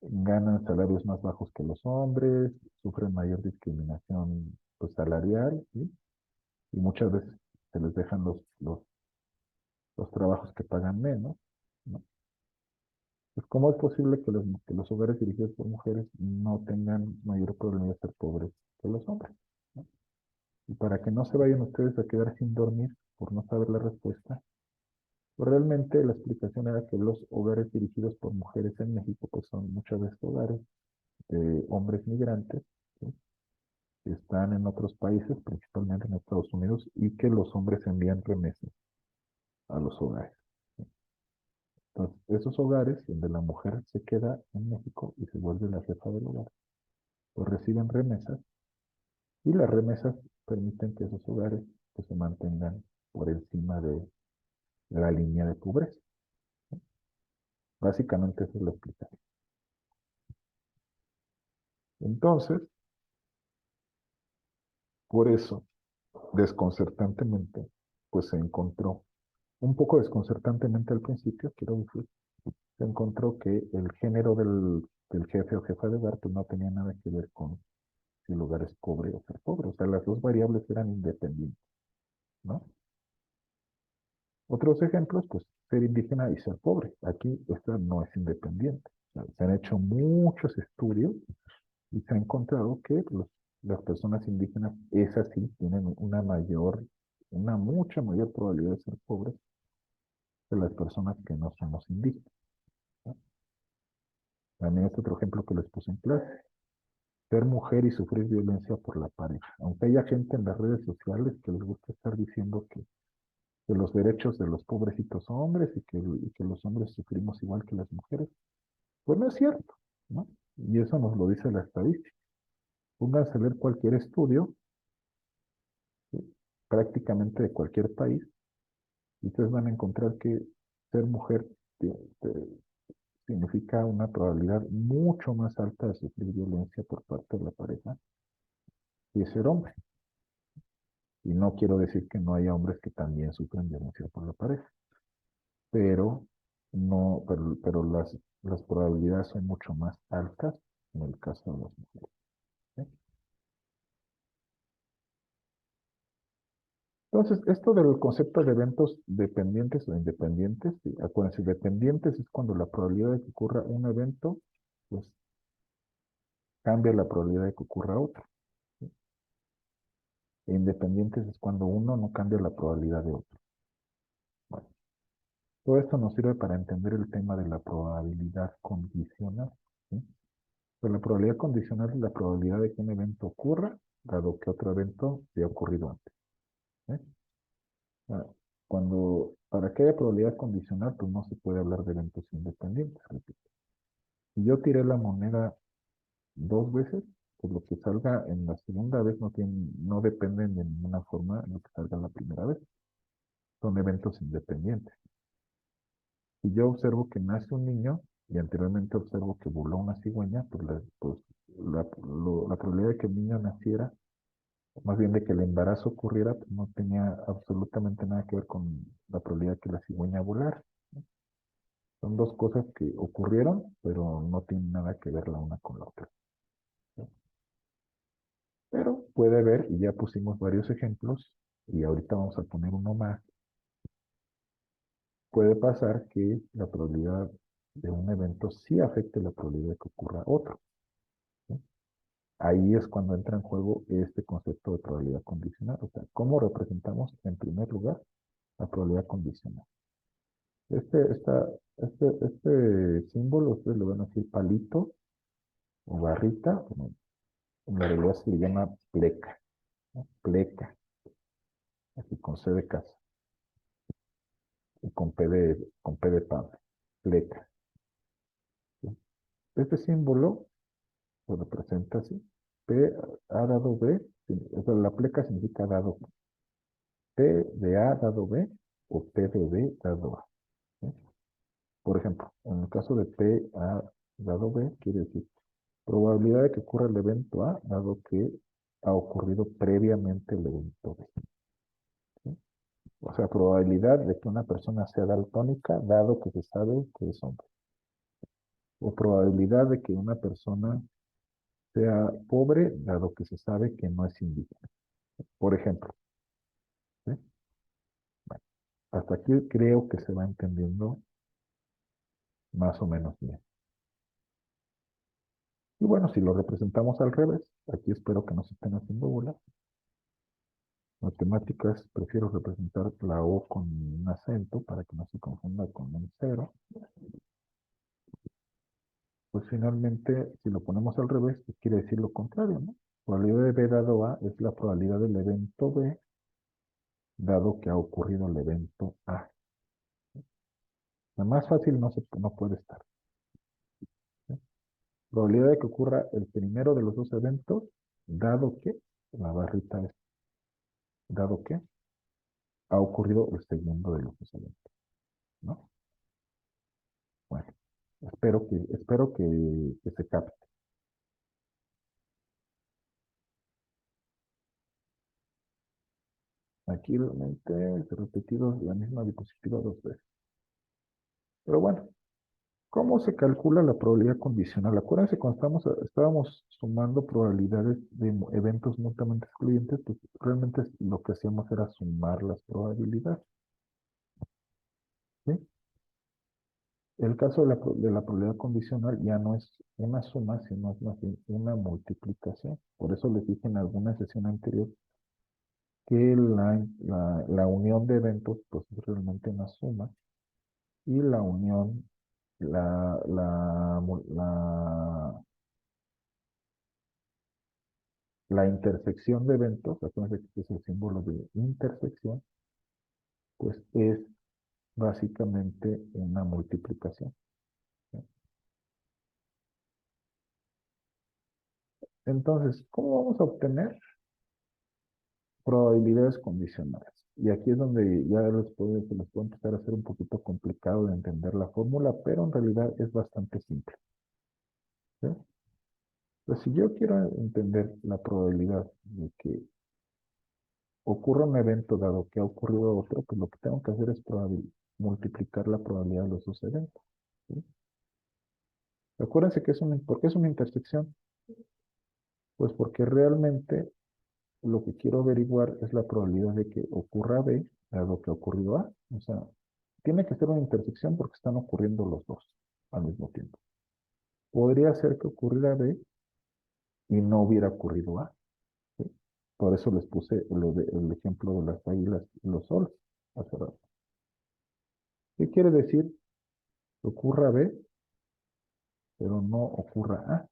ganan salarios más bajos que los hombres, sufren mayor discriminación pues, salarial, ¿sí? Y muchas veces se les dejan los trabajos que pagan menos, ¿no? Pues, ¿cómo es posible que los hogares dirigidos por mujeres no tengan mayor probabilidad de ser pobres que los hombres, ¿no? Y para que no se vayan ustedes a quedar sin dormir por no saber la respuesta, pues realmente la explicación era que los hogares dirigidos por mujeres en México pues son muchas veces hogares de hombres migrantes, ¿sí? Que están en otros países, principalmente en Estados Unidos, y que los hombres envían remesas a los hogares, ¿sí? Entonces, esos hogares donde la mujer se queda en México y se vuelve la jefa del hogar, pues reciben remesas y las remesas permiten que esos hogares pues, se mantengan por encima de la línea de pobreza. Básicamente eso es lo explicación. Entonces, por eso, desconcertantemente, pues se encontró, un poco desconcertantemente al principio, quiero decir, se encontró que el género del jefe o jefa de hogar pues, no tenía nada que ver con si el hogar es pobre o ser pobre. O sea, las dos variables eran independientes, ¿no? Otros ejemplos, pues ser indígena y ser pobre. Aquí esta no es independiente. O sea, se han hecho muchos estudios y se ha encontrado que las personas indígenas, esas sí, tienen una mucha mayor probabilidad de ser pobres que las personas que no somos indígenas, ¿no? También es otro ejemplo que les puse en clase. Ser mujer y sufrir violencia por la pareja. Aunque haya gente en las redes sociales que les gusta estar diciendo que los derechos de los pobrecitos hombres y que los hombres sufrimos igual que las mujeres, pues no es cierto, ¿no? Y eso nos lo dice la estadística. Pónganse a leer cualquier estudio, ¿sí? Prácticamente de cualquier país, y ustedes van a encontrar que ser mujer te- significa una probabilidad mucho más alta de sufrir violencia por parte de la pareja que ser hombre. Y no quiero decir que no haya hombres que también sufren violencia por la pareja, pero no, pero las probabilidades son mucho más altas en el caso de las mujeres, ¿sí? Entonces, esto del concepto de eventos dependientes o independientes, sí, acuérdense, dependientes es cuando la probabilidad de que ocurra un evento, pues cambia la probabilidad de que ocurra otro, ¿sí? E independientes es cuando uno no cambia la probabilidad de otro. Bueno, Todo esto nos sirve para entender el tema de la probabilidad condicional, ¿sí? Pues la probabilidad condicional es la probabilidad de que un evento ocurra, dado que otro evento ya ha ocurrido antes, ¿sí? Ah, para que haya probabilidad condicional, pues no se puede hablar de eventos independientes, repito. Si yo tiré la moneda dos veces, pues lo que salga en la segunda vez no dependen de ninguna forma de lo que salga en la primera vez. Son eventos independientes. Si yo observo que nace un niño y anteriormente observo que voló una cigüeña, la probabilidad de que el niño naciera, más bien de que el embarazo ocurriera, pues no tenía absolutamente nada que ver con la probabilidad de que la cigüeña volara. Son dos cosas que ocurrieron, pero no tienen nada que ver la una con la otra, ¿sí? Pero puede haber, y ya pusimos varios ejemplos, y ahorita vamos a poner uno más, puede pasar que la probabilidad de un evento sí afecte la probabilidad de que ocurra otro, ¿sí? Ahí es cuando entra en juego este concepto de probabilidad condicional. O sea, ¿cómo representamos en primer lugar la probabilidad condicional? Este, esta, este símbolo, ustedes le van a decir palito o barrita, bueno, en la realidad se le llama pleca, ¿no? Pleca, así con C de casa y con P de padre, pleca, ¿sí? Este símbolo lo representa así. P ha dado B, o sea, la pleca significa dado P de A dado B o P de B dado A, ¿sí? Por ejemplo, en el caso de P ha dado B, quiere decir probabilidad de que ocurra el evento A, dado que ha ocurrido previamente el evento B, ¿sí? O sea, probabilidad de que una persona sea daltónica, dado que se sabe que es hombre. O probabilidad de que una persona sea pobre, dado que se sabe que no es indígena. Por ejemplo, ¿sí? Bueno, hasta aquí creo que se va entendiendo más o menos bien. Y bueno, si lo representamos al revés, aquí espero que no se estén haciendo bolas. Matemáticas, prefiero representar la O con un acento para que no se confunda con un cero. Pues finalmente, si lo ponemos al revés, pues quiere decir lo contrario, ¿no? Probabilidad de B dado A es la probabilidad del evento B, dado que ha ocurrido el evento A. La más fácil no puede estar, ¿sí? Probabilidad de que ocurra el primero de los dos eventos, dado que, la barrita es, dado que ha ocurrido el segundo de los dos eventos, ¿no? Bueno, espero que se capte. Aquí realmente he repetido la misma diapositiva dos veces. Pero bueno, ¿cómo se calcula la probabilidad condicional? Acuérdense, cuando estábamos sumando probabilidades de eventos mutuamente excluyentes, pues realmente lo que hacíamos era sumar las probabilidades, ¿sí? El caso de la probabilidad condicional ya no es una suma, sino es más bien una multiplicación. Por eso les dije en alguna sesión anterior que la unión de eventos pues es realmente una suma y la unión, la, la, mu- la intersección de eventos, acuérdense que este es el símbolo de intersección, pues es básicamente una multiplicación, ¿sí? Entonces, ¿cómo vamos a obtener probabilidades condicionales? Y aquí es donde ya se les puede empezar a hacer un poquito complicado de entender la fórmula, pero en realidad es bastante simple, ¿sí? Pues si yo quiero entender la probabilidad de que ocurra un evento dado que ha ocurrido otro, pues lo que tengo que hacer es multiplicar la probabilidad de los dos eventos, ¿sí? Acuérdense que ¿por qué es una intersección? Pues porque realmente lo que quiero averiguar es la probabilidad de que ocurra B, dado que ha ocurrido A. O sea, tiene que ser una intersección porque están ocurriendo los dos al mismo tiempo. Podría ser que ocurriera B y no hubiera ocurrido A, ¿sí? Por eso les puse el ejemplo de las águilas y los soles hace rato. ¿Qué quiere decir? Que ocurra B, pero no ocurra A.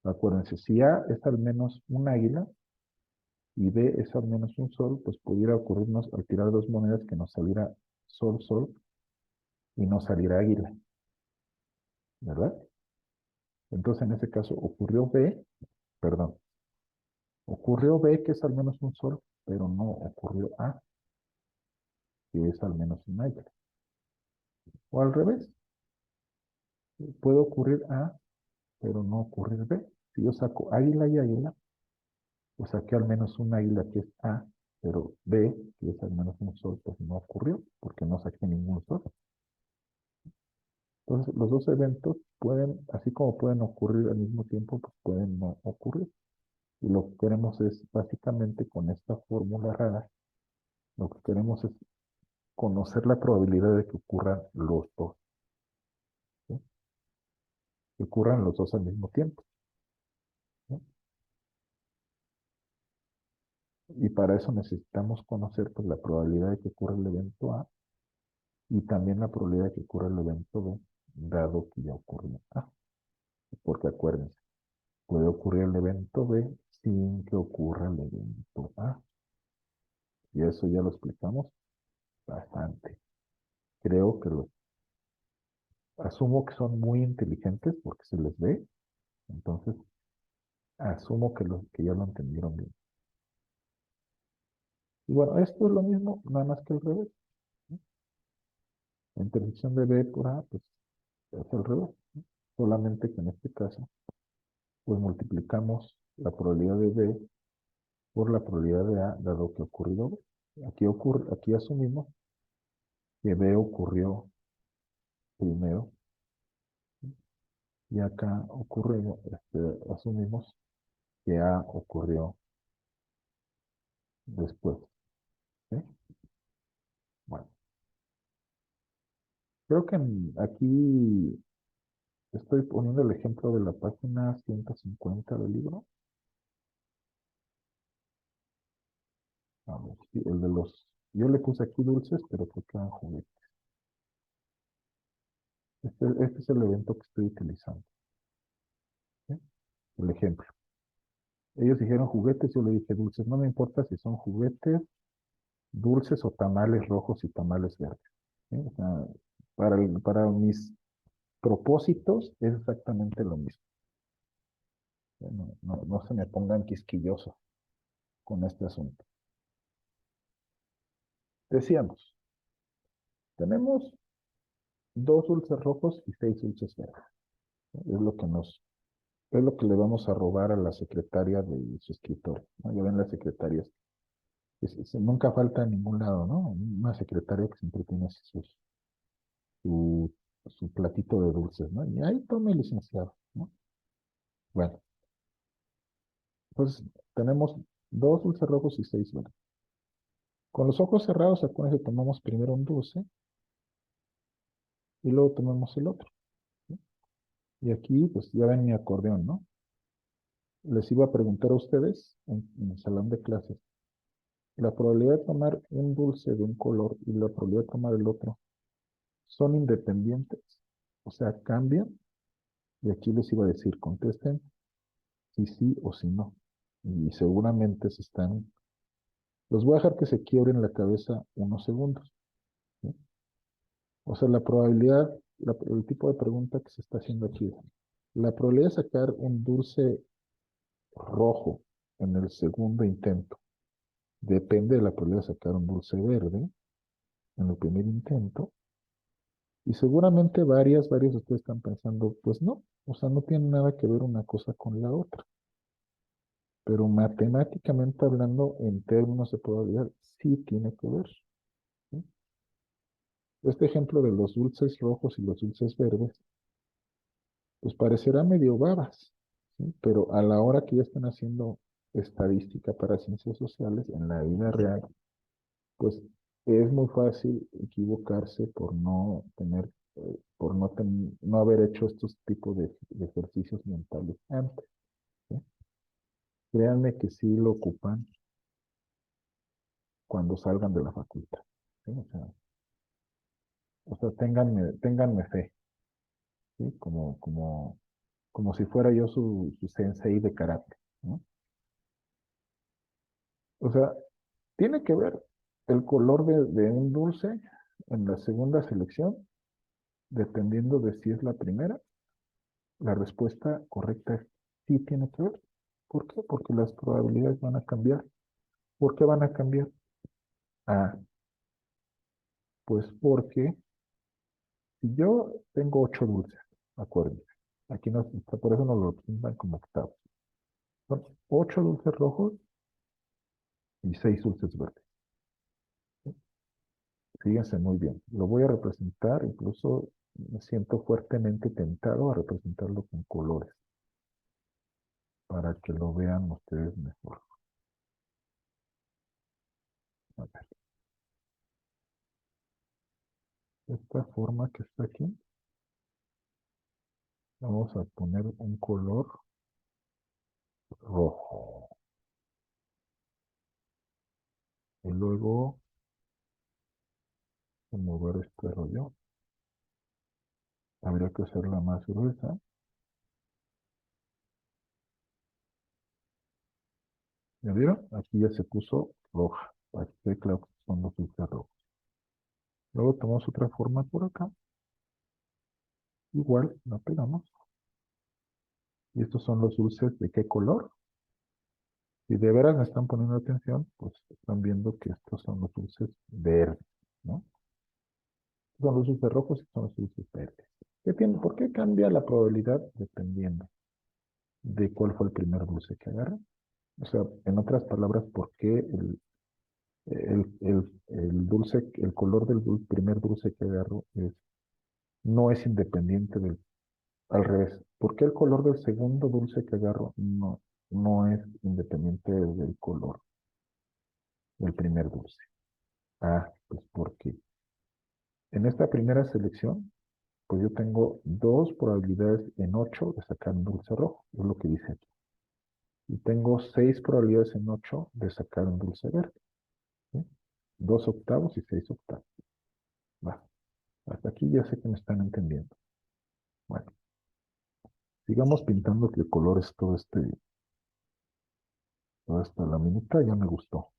Acuérdense, si A es al menos un águila y B es al menos un sol, pues pudiera ocurrirnos al tirar dos monedas que nos saliera sol, sol y no saliera águila, ¿verdad? Entonces en ese caso ocurrió B, perdón, ocurrió B que es al menos un sol, pero no ocurrió A, que es al menos un águila. O al revés, puede ocurrir A, pero no ocurrir B. Si yo saco águila y águila, pues saqué al menos un águila que es A, pero B, que es al menos un sol, pues no ocurrió, porque no saqué ningún sol. Entonces, los dos eventos pueden, así como pueden ocurrir al mismo tiempo, pues pueden no ocurrir. Y lo que queremos es, básicamente, con esta fórmula rara, lo que queremos es conocer la probabilidad de que ocurran los dos, ¿sí? Que ocurran los dos al mismo tiempo, ¿sí? Y para eso necesitamos conocer pues, la probabilidad de que ocurra el evento A y también la probabilidad de que ocurra el evento B, dado que ya ocurrió A. Porque acuérdense, puede ocurrir el evento B sin que ocurra el evento A. Y eso ya lo explicamos bastante. Creo que lo asumo que son muy inteligentes porque se les ve. Entonces, asumo que ya lo entendieron bien. Y bueno, esto es lo mismo, nada más que al revés, ¿no? La intersección de B por A, pues es al revés, ¿no? Solamente que en este caso, pues multiplicamos la probabilidad de B por la probabilidad de A, dado que ha ocurrido B. Aquí asumimos que B ocurrió primero, ¿sí? Y acá asumimos que A ocurrió después, ¿sí? Bueno, creo que aquí estoy poniendo el ejemplo de la página 150 del libro. A ver, sí, el de los... Yo le puse aquí dulces, pero creo que eran juguetes. Este es el evento que estoy utilizando, ¿sí? El ejemplo. Ellos dijeron juguetes, yo le dije dulces. No me importa si son juguetes, dulces o tamales rojos y tamales verdes, ¿sí? O sea, para mis propósitos es exactamente lo mismo. No se me pongan quisquillosos con este asunto. Decíamos, tenemos dos dulces rojos y seis dulces verdes, ¿no? Es lo que le vamos a robar a la secretaria de su escritorio, ¿no? Ya ven las secretarias, nunca falta en ningún lado, ¿no? Una secretaria que siempre tiene así su, su platito de dulces, ¿no? Y ahí tome, licenciado, ¿no? Bueno, pues tenemos dos dulces rojos y seis verdes. Con los ojos cerrados, acuérdense, tomamos primero un dulce y luego tomamos el otro, ¿sí? Y aquí, pues ya ven mi acordeón, ¿no? Les iba a preguntar a ustedes en el salón de clases, la probabilidad de tomar un dulce de un color y la probabilidad de tomar el otro son independientes, o sea, cambian. Y aquí les iba a decir, contesten si sí o si no. Y seguramente se están... Los voy a dejar que se quiebren la cabeza unos segundos, ¿sí? O sea, la probabilidad, el tipo de pregunta que se está haciendo aquí, la probabilidad de sacar un dulce rojo en el segundo intento depende de la probabilidad de sacar un dulce verde en el primer intento. Y seguramente varios de ustedes están pensando, pues no, o sea, no tiene nada que ver una cosa con la otra. Pero matemáticamente hablando, en términos de probabilidad, sí tiene que ver, ¿sí? Este ejemplo de los dulces rojos y los dulces verdes, pues parecerá medio babas, ¿sí? Pero a la hora que ya están haciendo estadística para ciencias sociales, en la vida real, pues es muy fácil equivocarse por no tener, no haber hecho estos tipos de ejercicios mentales antes, ¿sí? Créanme que sí lo ocupan cuando salgan de la facultad, ¿sí? O sea, O sea, ténganme fe, ¿sí? Como si fuera yo su sensei de karate, ¿no? O sea, tiene que ver el color de un dulce en la segunda selección, dependiendo de si es la primera. La respuesta correcta es sí tiene que ver. ¿Por qué? Porque las probabilidades van a cambiar. ¿Por qué van a cambiar? Ah, pues porque si yo tengo 8 dulces, acuérdense, aquí no, por eso nos lo presentan como octavos. Son 8 dulces rojos y 6 dulces verdes. Fíjense muy bien. Lo voy a representar, incluso me siento fuertemente tentado a representarlo con colores para que lo vean ustedes mejor. A ver, esta forma que está aquí, vamos a poner un color rojo. Y luego, mover este rollo, habría que hacerla más gruesa. ¿Ya vieron? Aquí ya se puso roja. Para que quede claro que son los dulces rojos. Luego tomamos otra forma por acá. Igual la pegamos. Y estos son los dulces de qué color. Si de veras me están poniendo atención, pues están viendo que estos son los dulces verdes, ¿no? Estos son los dulces rojos y estos son los dulces verdes. ¿Por qué cambia la probabilidad dependiendo de cuál fue el primer dulce que agarra? O sea, en otras palabras, ¿por qué el dulce, el color del primer dulce que agarro no es independiente al revés? ¿Por qué el color del segundo dulce que agarro no es independiente del color del primer dulce? Ah, pues porque en esta primera selección, pues yo tengo 2 probabilidades en 8 de sacar un dulce rojo, es lo que dice aquí. Y tengo 6 probabilidades en 8 de sacar un dulce verde, ¿sí? 2 octavos y 6 octavos. Va, hasta aquí ya sé que me están entendiendo. Bueno, sigamos pintando de colores toda esta laminita, ya me gustó.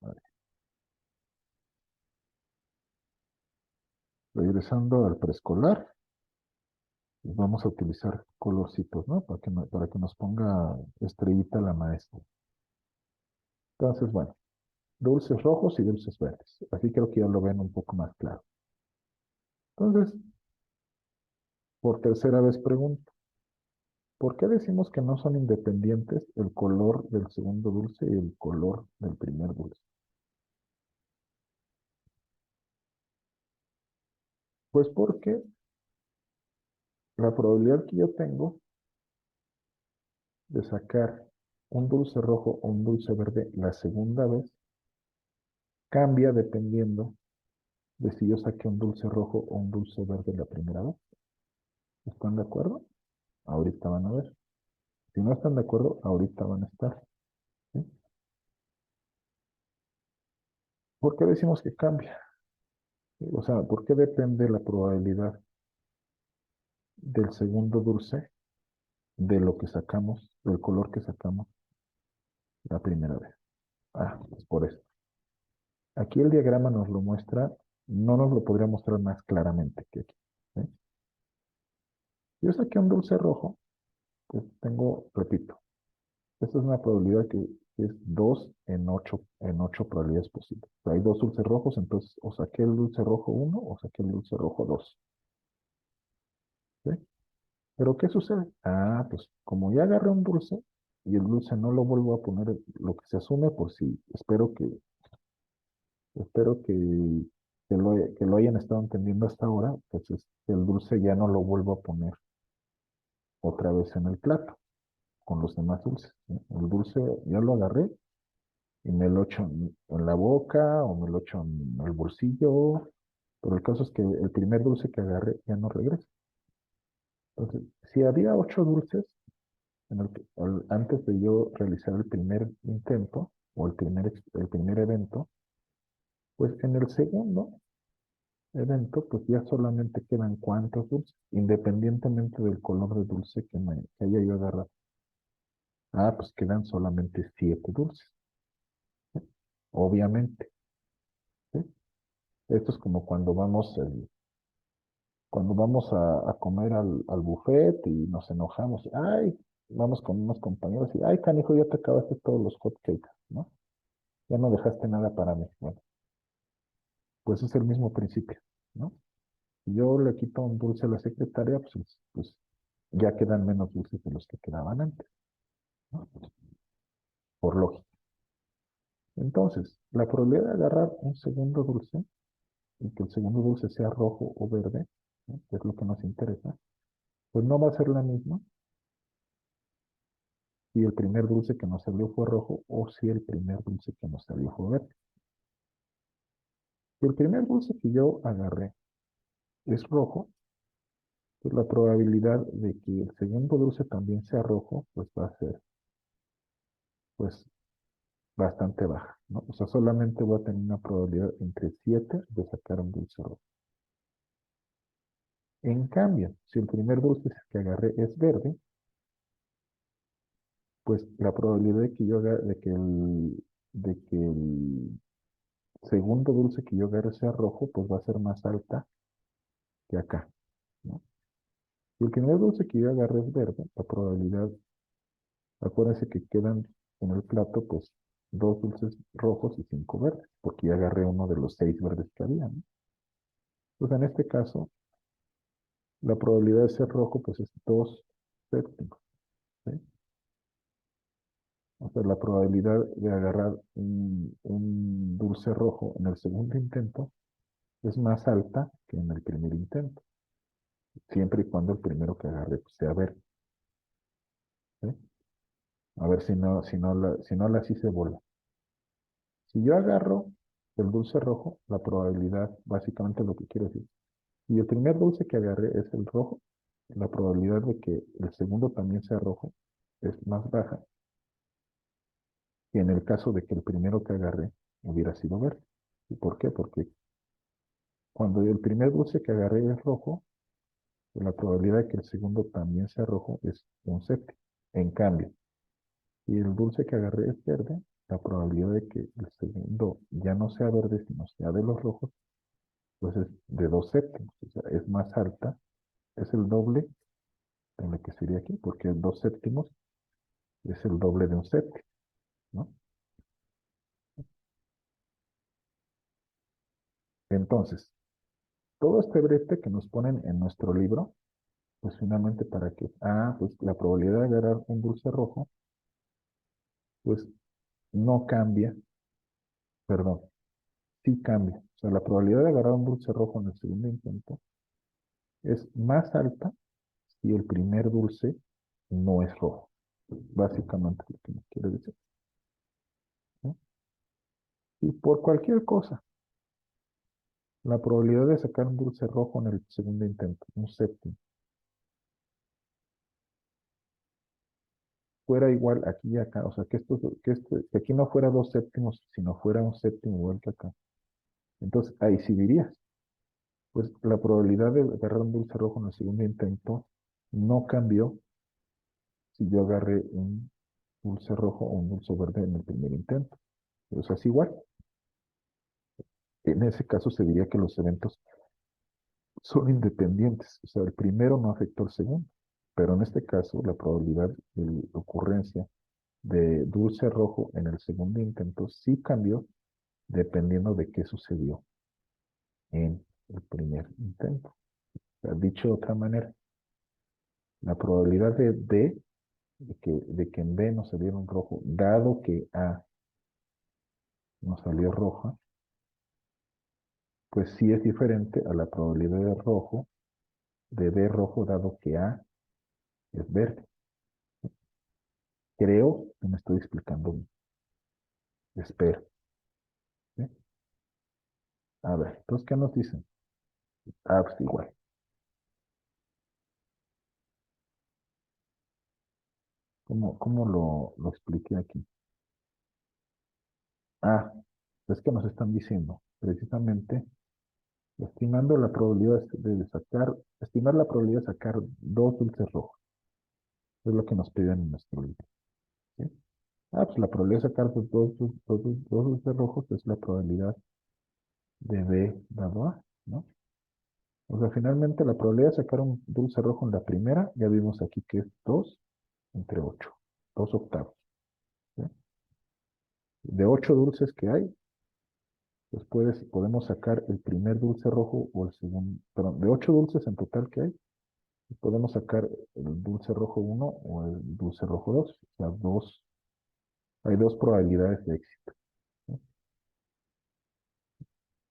Vale. Regresando al preescolar, pues vamos a utilizar colorcitos, ¿no? Para que nos ponga estrellita la maestra. Entonces, bueno, dulces rojos y dulces verdes. Así creo que ya lo ven un poco más claro. Entonces, por tercera vez pregunto, ¿por qué decimos que no son independientes el color del segundo dulce y el color del primer dulce? Pues porque la probabilidad que yo tengo de sacar un dulce rojo o un dulce verde la segunda vez cambia dependiendo de si yo saqué un dulce rojo o un dulce verde la primera vez. ¿Están de acuerdo? Ahorita van a ver. Si no están de acuerdo, ahorita van a estar. ¿Sí? ¿Por qué decimos que cambia? O sea, ¿por qué depende la probabilidad del segundo dulce de lo que sacamos, del color que sacamos la primera vez? Ah, pues por esto. Aquí el diagrama nos lo muestra, no nos lo podría mostrar más claramente que aquí. ¿Sí? Yo saqué un dulce rojo, pues tengo, repito, esta es una probabilidad que es 2 en 8 probabilidades posibles. O sea, hay 2 dulces rojos, entonces o saqué el dulce rojo 1 o saqué el dulce rojo 2. ¿Sí? Pero ¿qué sucede? Ah, pues como ya agarré un dulce y el dulce no lo vuelvo a poner, lo que se asume por si, espero que lo hayan estado entendiendo hasta ahora, pues el dulce ya no lo vuelvo a poner otra vez en el plato con los demás dulces, ¿sí? El dulce ya lo agarré y me lo echo en la boca o me lo echo en el bolsillo, pero el caso es que el primer dulce que agarré ya no regresa. Entonces, si había 8 dulces, antes de yo realizar el primer intento o el primer evento, pues en el segundo evento, pues ya solamente quedan cuantos dulces, independientemente del color de dulce que haya yo agarrado. Ah, pues quedan solamente 7 dulces, obviamente. ¿Sí? Esto es como cuando vamos a comer al buffet y nos enojamos. Ay, vamos con unos compañeros y, ay, canijo, ya te acabaste todos los hot cakes, ¿no? Ya no dejaste nada para mí. Bueno, pues es el mismo principio, ¿no? Si yo le quito un dulce a la secretaria, pues ya quedan menos dulces de los que quedaban antes, ¿no? Por lógica. Entonces, la probabilidad de agarrar un segundo dulce y que el segundo dulce sea rojo o verde, ¿no? Que es lo que nos interesa, pues no va a ser la misma si el primer dulce que nos salió fue rojo o si el primer dulce que nos salió fue verde. Si el primer dulce que yo agarré es rojo, pues la probabilidad de que el segundo dulce también sea rojo, pues va a ser, pues, bastante baja, ¿no? O sea, solamente voy a tener una probabilidad entre 7 de sacar un dulce rojo. En cambio, si el primer dulce que agarré es verde, pues la probabilidad de que yo de que el segundo dulce que yo agarre sea rojo, pues va a ser más alta que acá, ¿no? Si el primer dulce que yo agarré es verde, la probabilidad, acuérdense que quedan en el plato, pues, 2 dulces rojos y 5 verdes, porque ya agarré uno de los 6 verdes que había, ¿no? Pues en este caso, la probabilidad de ser rojo, pues es 2 séptimos, ¿sí? O sea, la probabilidad de agarrar un dulce rojo en el segundo intento es más alta que en el primer intento, siempre y cuando el primero que agarre pues, sea verde, ¿sí? A ver si no la hice bola. Si yo agarro el dulce rojo, la probabilidad, básicamente lo que quiero decir, si el primer dulce que agarré es el rojo, la probabilidad de que el segundo también sea rojo es más baja que en el caso de que el primero que agarré hubiera sido verde. ¿Y por qué? Porque cuando el primer dulce que agarré es rojo, pues la probabilidad de que el segundo también sea rojo es un séptimo. En cambio, si el dulce que agarré es verde, la probabilidad de que el segundo ya no sea verde, sino sea de los rojos, pues es de 2 séptimos. O sea, es más alta, es el doble de lo que sería aquí, porque 2 séptimos es el doble de un séptimo, ¿no? Entonces, todo este brete que nos ponen en nuestro libro, pues finalmente para que, pues la probabilidad de agarrar un dulce rojo, pues no cambia, perdón, sí cambia. O sea, la probabilidad de agarrar un dulce rojo en el segundo intento es más alta si el primer dulce no es rojo. Básicamente lo que nos quiere decir, ¿no? Y por cualquier cosa, la probabilidad de sacar un dulce rojo en el segundo intento, un séptimo, fuera igual aquí y acá, o sea, que aquí no fuera 2 séptimos, sino fuera un séptimo igual que acá. Entonces, ahí sí dirías, pues la probabilidad de agarrar un dulce rojo en el segundo intento no cambió si yo agarré un dulce rojo o un dulce verde en el primer intento. O sea, es igual. En ese caso se diría que los eventos son independientes. O sea, el primero no afectó al segundo. Pero en este caso, la probabilidad de ocurrencia de dulce rojo en el segundo intento sí cambió dependiendo de qué sucedió en el primer intento. O sea, dicho de otra manera, la probabilidad de que en B nos saliera un rojo, dado que A nos salió roja, pues sí es diferente a la probabilidad de B rojo, dado que A es verde. Creo que me estoy explicando bien. Espero. ¿Sí? A ver, entonces, ¿qué nos dicen? Ah, pues igual. ¿Cómo lo expliqué aquí? Ah, es que nos están diciendo, precisamente, estimando la probabilidad estimar la probabilidad de sacar dos dulces rojos. Es lo que nos piden en nuestro libro. ¿Sí? Pues la probabilidad de sacar dos dulces rojos es la probabilidad de B dado A, ¿no? O sea, finalmente la probabilidad de sacar un dulce rojo en la primera, ya vimos aquí que es 2 entre 8, 2 octavos. ¿Sí? De 8 dulces que hay, pues podemos sacar el primer dulce rojo o el segundo, perdón, de 8 dulces en total que hay, podemos sacar el dulce rojo uno o el dulce rojo 2. O sea, hay dos probabilidades de éxito. ¿Sí?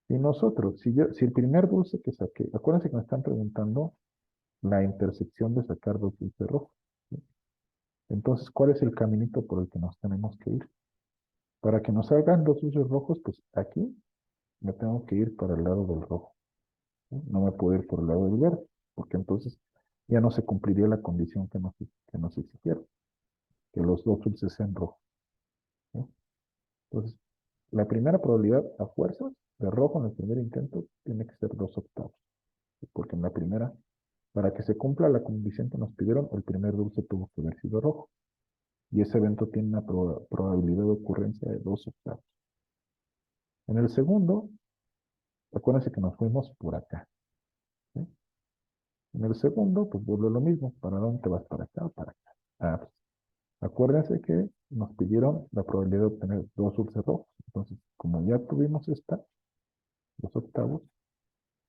Y nosotros, si el primer dulce que saqué, acuérdense que me están preguntando la intersección de sacar dos dulces rojos. ¿Sí? Entonces, ¿cuál es el caminito por el que nos tenemos que ir? Para que nos salgan dos dulces rojos, pues aquí me tengo que ir para el lado del rojo. ¿Sí? No me puedo ir por el lado del verde, porque entonces ya no se cumpliría la condición que nos exigieron, que los dos dulces sean rojos. ¿Sí? Entonces, la primera probabilidad a fuerzas de rojo en el primer intento tiene que ser 2 octavos, ¿sí? Porque en la primera, para que se cumpla la condición que nos pidieron, el primer dulce tuvo que haber sido rojo. Y ese evento tiene una probabilidad de ocurrencia de 2 octavos. En el segundo, acuérdense que nos fuimos por acá. ¿Sí? En el segundo, pues vuelve lo mismo. ¿Para dónde te vas? ¿Para acá o para acá? Pues, acuérdense que nos pidieron la probabilidad de obtener dos dulces rojos. Entonces, como ya tuvimos esta, 2 octavos,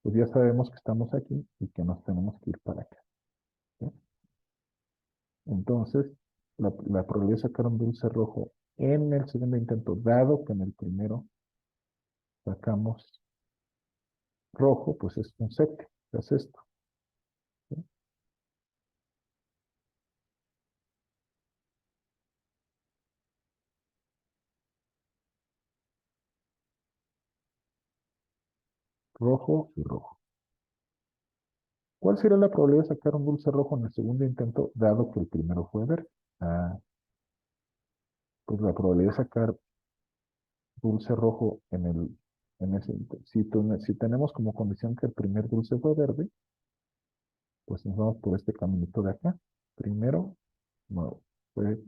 pues ya sabemos que estamos aquí y que nos tenemos que ir para acá. ¿Sí? Entonces, la probabilidad de sacar un dulce rojo en el segundo intento, dado que en el primero sacamos rojo, pues es un 7. Es esto. ¿Sí? Rojo y rojo. ¿Cuál sería la probabilidad de sacar un dulce rojo en el segundo intento, dado que el primero fue verde? Ah, pues la probabilidad de sacar dulce rojo si tenemos como condición que el primer dulce fue verde, pues nos vamos por este caminito de acá. Primero, no, fue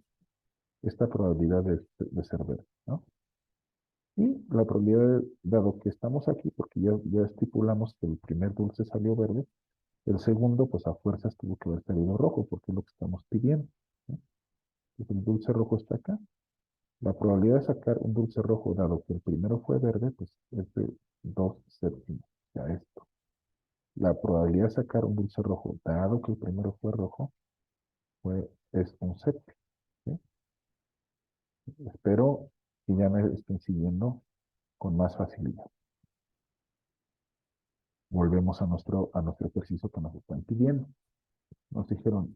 esta probabilidad de ser verde, ¿no? Y la probabilidad, dado que estamos aquí, porque ya estipulamos que el primer dulce salió verde, el segundo, pues a fuerzas tuvo que haber salido rojo, porque es lo que estamos pidiendo, ¿no? Entonces, el dulce rojo está acá. La probabilidad de sacar un dulce rojo, dado que el primero fue verde, pues es de 2 séptimos. Ya esto. La probabilidad de sacar un dulce rojo, dado que el primero fue rojo, es un séptimo. ¿Sí? Espero que ya me estén siguiendo con más facilidad. Volvemos a nuestro ejercicio que nos están pidiendo. Nos dijeron,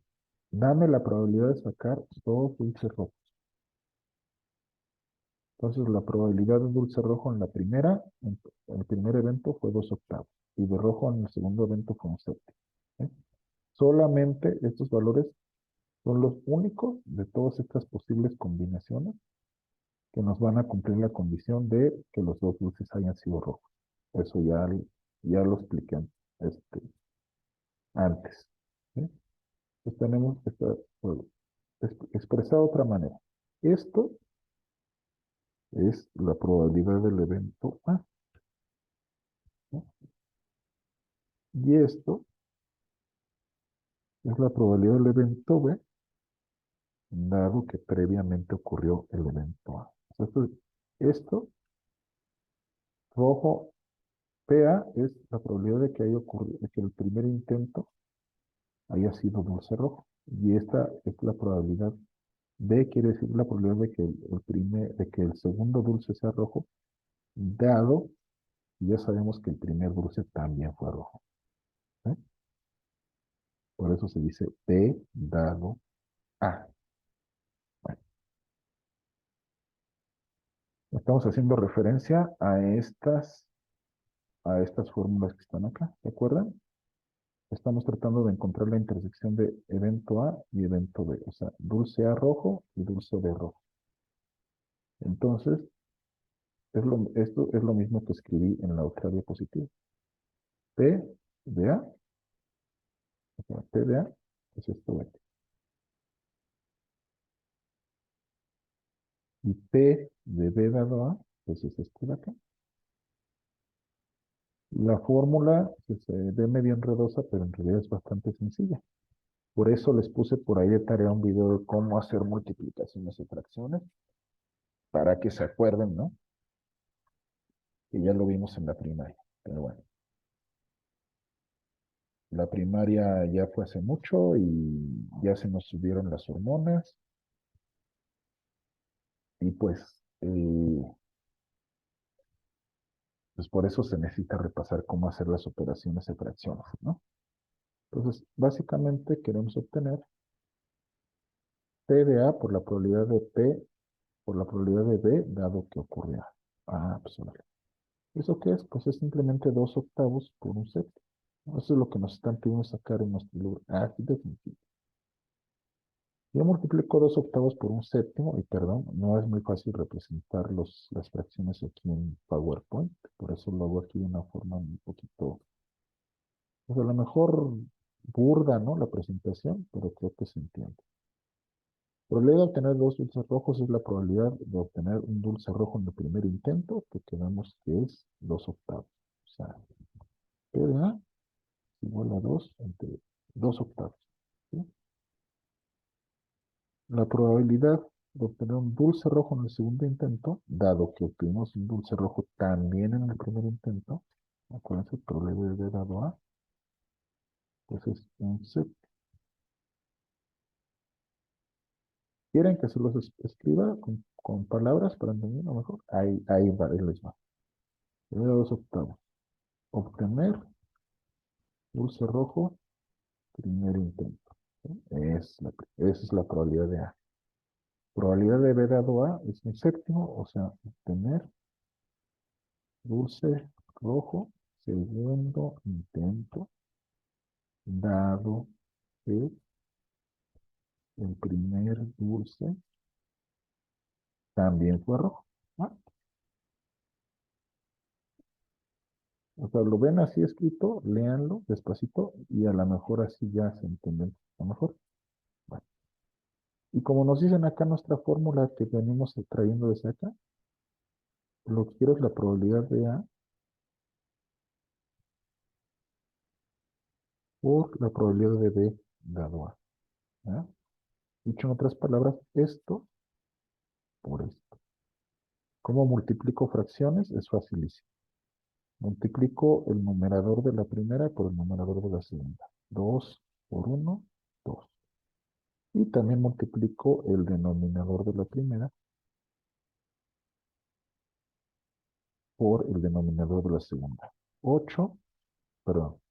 dame la probabilidad de sacar dos dulces rojos. Entonces, la probabilidad de dulce rojo en el primer evento fue 2 octavos. Y de rojo en el segundo evento fue un séptimo. ¿Sí? Solamente estos valores son los únicos de todas estas posibles combinaciones que nos van a cumplir la condición de que los dos dulces hayan sido rojos. Eso ya lo expliqué antes. ¿Sí? Pues tenemos que bueno, expresado de otra manera. Esto es la probabilidad del evento A. ¿No? Y esto es la probabilidad del evento B, dado que previamente ocurrió el evento A. O sea, esto, rojo, PA es la probabilidad de que haya ocurrido, de que el primer intento haya sido dulce rojo. Y esta es la probabilidad B, quiere decir la probabilidad de que el segundo dulce sea rojo, dado que ya sabemos que el primer dulce también fue rojo. ¿Eh? Por eso se dice B dado A. Bueno, estamos haciendo referencia a estas fórmulas que están acá, ¿de acuerdo? Estamos tratando de encontrar la intersección de evento A y evento B. O sea, dulce A rojo y dulce B rojo. Entonces, esto es lo mismo que escribí en la otra diapositiva. P de A, o sea, P de A es esto de aquí. Y P de B dado A, pues es esto de acá. La fórmula se ve medio enredosa, pero en realidad es bastante sencilla. Por eso les puse por ahí de tarea un video de cómo hacer multiplicaciones y fracciones, para que se acuerden, ¿no? Que ya lo vimos en la primaria. Pero bueno, la primaria ya fue hace mucho y ya se nos subieron las hormonas. Y pues por eso se necesita repasar cómo hacer las operaciones de fracciones, ¿no? Entonces, básicamente queremos obtener P de A por la probabilidad de P por la probabilidad de B, dado que ocurre A. Ah, pues órale. ¿Eso qué es? Pues es simplemente 2/8 por un séptimo. Eso es lo que nos están pidiendo sacar en nuestro libro. Así de sencillo. Yo multiplico 2/8 por un séptimo, y perdón, no es muy fácil representar las fracciones aquí en PowerPoint, por eso lo hago aquí de una forma un poquito, pues a lo mejor burda, ¿no? La presentación, pero creo que se entiende. Probabilidad de obtener dos dulces rojos es la probabilidad de obtener un dulce rojo en el primer intento, que quedamos que es 2/8. O sea, P de A igual a 2 entre 2/8. ¿Sí? La probabilidad de obtener un dulce rojo en el segundo intento, dado que obtuvimos un dulce rojo también en el primer intento, acuérdense, probabilidad de B dado A, pues es un set. ¿Quieren que se los escriba con palabras para entenderlo mejor? Ahí va, ahí les va. Primero 2/8. Obtener dulce rojo, primer intento. ¿Sí? Esa es la probabilidad de A. Probabilidad de B dado A es un séptimo, o sea, obtener dulce rojo, segundo intento, dado que el primer dulce también fue rojo. ¿Ah? O sea, lo ven así escrito, léanlo despacito y a lo mejor así ya se entienden a lo mejor. Bueno. Y como nos dicen acá nuestra fórmula que venimos trayendo desde acá, lo que quiero es la probabilidad de A por la probabilidad de B dado A. ¿Ah? Dicho en otras palabras, esto por esto. ¿Cómo multiplico fracciones? Es facilísimo. Multiplico el numerador de la primera por el numerador de la segunda. 2 por 1, 2. Y también multiplico el denominador de la primera por el denominador de la segunda. 8, perdón,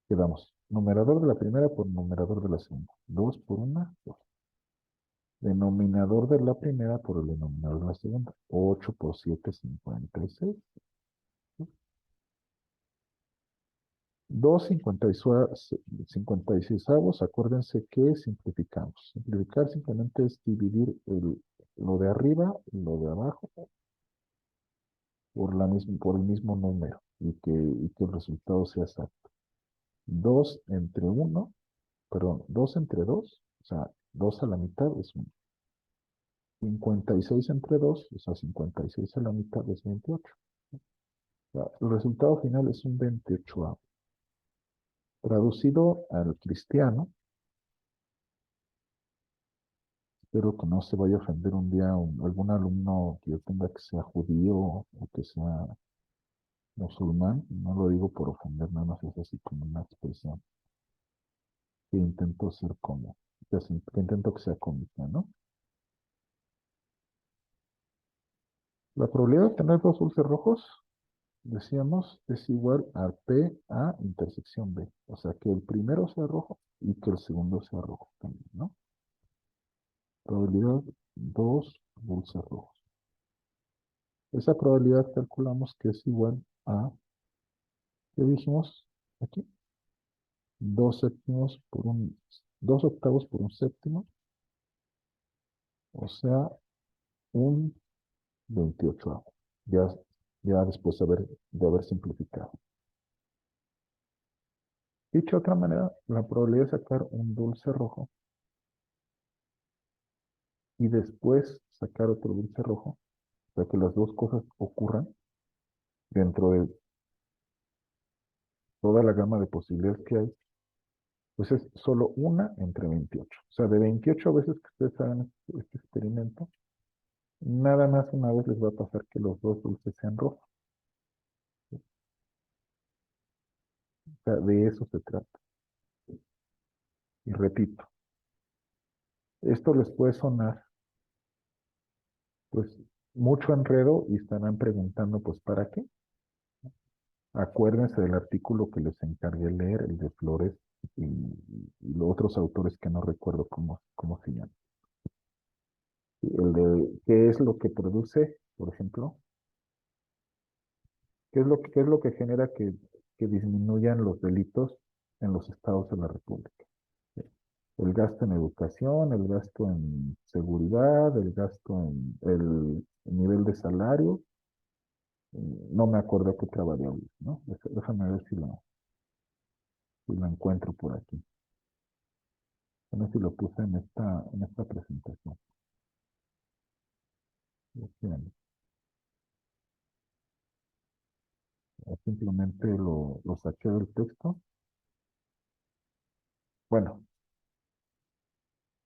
quedamos. Numerador de la primera por numerador de la segunda. 2 por 1, 2. Denominador de la primera por el denominador de la segunda. 8 por 7, 56. 2/56, acuérdense que simplificamos. Simplificar simplemente es dividir lo de arriba y lo de abajo por el mismo número y que el resultado sea exacto. 2 entre 1, perdón, 2 entre 2, o sea, 2 a la mitad es 1. 56 entre 2, o sea, 56 a la mitad es 28. O sea, el resultado final es un 28. Traducido al cristiano, espero que no se vaya a ofender un día algún alumno que yo tenga que sea judío o que sea musulmán. No lo digo por ofender, nada más es así como una expresión que intento ser como, que intento que sea cómica, ¿no? La probabilidad de tener dos dulces rojos, decíamos, es igual a P a intersección B. O sea, que el primero sea rojo y que el segundo sea rojo también, ¿no? Probabilidad dos dulces rojos. Esa probabilidad calculamos que es igual a, ¿qué dijimos aquí? 2 séptimos por 2 octavos por un séptimo, o sea, un 28. Ya, ya después de haber simplificado. Dicho de otra manera, la probabilidad de sacar un dulce rojo y después sacar otro dulce rojo, o sea, que las dos cosas ocurran dentro de toda la gama de posibilidades que hay, pues es solo una entre 28. O sea, de 28 veces que ustedes hagan este experimento, nada más una vez les va a pasar que los dos dulces sean rojos. O sea, de eso se trata. Y repito, esto les puede sonar, pues, mucho enredo y estarán preguntando, pues, ¿para qué? Acuérdense del artículo que les encargué leer, el de Flores y los otros autores que no recuerdo cómo se llaman. El de qué es lo que produce, por ejemplo, qué es lo que genera que disminuyan los delitos en los estados de la República. El gasto en educación, el gasto en seguridad, el gasto en el nivel de salario, no me acuerdo qué otra variable, ¿no? Déjame ver si lo encuentro por aquí. A ver si lo puse en esta presentación. Bien. O simplemente lo saqué del texto. Bueno,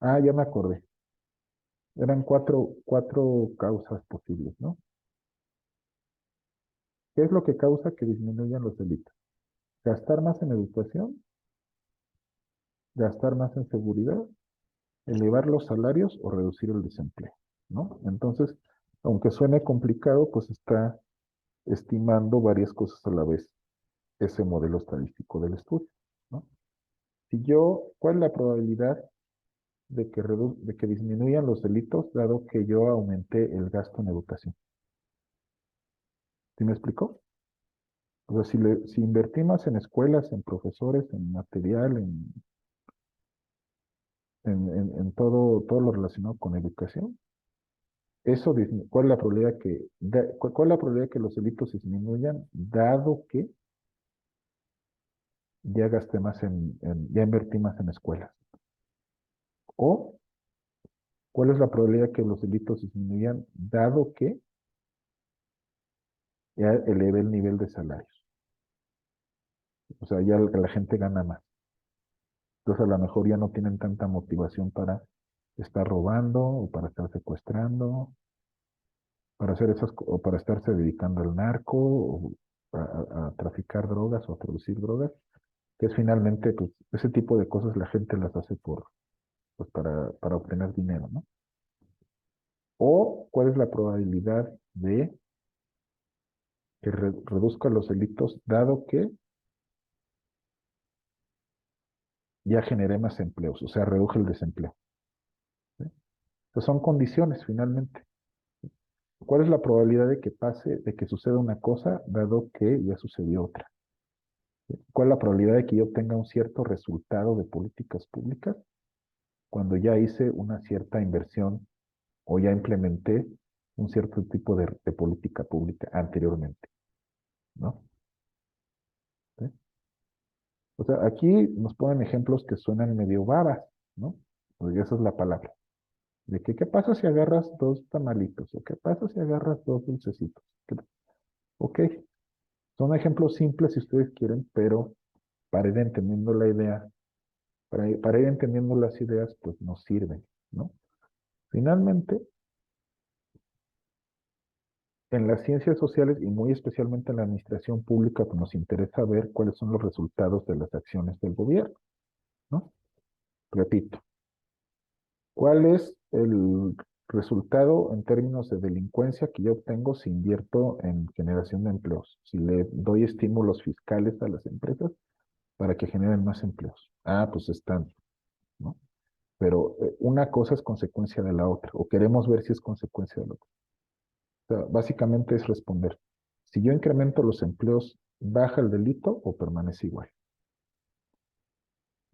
ya me acordé. Eran cuatro causas posibles, ¿no? ¿Qué es lo que causa que disminuyan los delitos? Gastar más en educación, gastar más en seguridad, elevar los salarios o reducir el desempleo, ¿no? Entonces, aunque suene complicado, pues está estimando varias cosas a la vez ese modelo estadístico del estudio, ¿no? ¿Cuál es la probabilidad de que disminuyan los delitos dado que yo aumenté el gasto en educación? ¿Sí me explicó? O sea, si invertimos en escuelas, en profesores, en material, en todo lo relacionado con educación, ¿cuál es la probabilidad cuál es la probabilidad que los delitos disminuyan dado que ya gasté más ya invertí más en escuelas? ¿O cuál es la probabilidad que los delitos disminuyan dado que ya elevé el nivel de salarios? O sea, ya la gente gana más. Entonces a lo mejor ya no tienen tanta motivación para estar robando o para estar secuestrando, para hacer o para estarse dedicando al narco o a traficar drogas o a producir drogas, que es finalmente, pues, ese tipo de cosas la gente las hace pues, para obtener dinero, ¿no? O cuál es la probabilidad de que reduzca los delitos dado que ya generé más empleos, o sea, reduje el desempleo. ¿Sí? Entonces son condiciones finalmente. ¿Cuál es la probabilidad de que suceda una cosa dado que ya sucedió otra? ¿Cuál es la probabilidad de que yo obtenga un cierto resultado de políticas públicas cuando ya hice una cierta inversión o ya implementé un cierto tipo de política pública anteriormente? ¿No? ¿Sí? O sea, aquí nos ponen ejemplos que suenan medio babas, ¿no? Porque esa es la palabra. De que, ¿qué pasa si agarras dos tamalitos? ¿O qué pasa si agarras dos dulcecitos? Ok, son ejemplos simples si ustedes quieren, pero para ir entendiendo la idea, para ir entendiendo las ideas, pues nos sirven, ¿no? Finalmente, en las ciencias sociales y muy especialmente en la administración pública, pues nos interesa ver cuáles son los resultados de las acciones del gobierno, ¿no? Repito, ¿cuál es el resultado en términos de delincuencia que yo obtengo si invierto en generación de empleos? Si le doy estímulos fiscales a las empresas para que generen más empleos. Pues están, ¿no? Pero una cosa es consecuencia de la otra, o queremos ver si es consecuencia de la otra. O sea, básicamente es responder, si yo incremento los empleos, ¿baja el delito o permanece igual?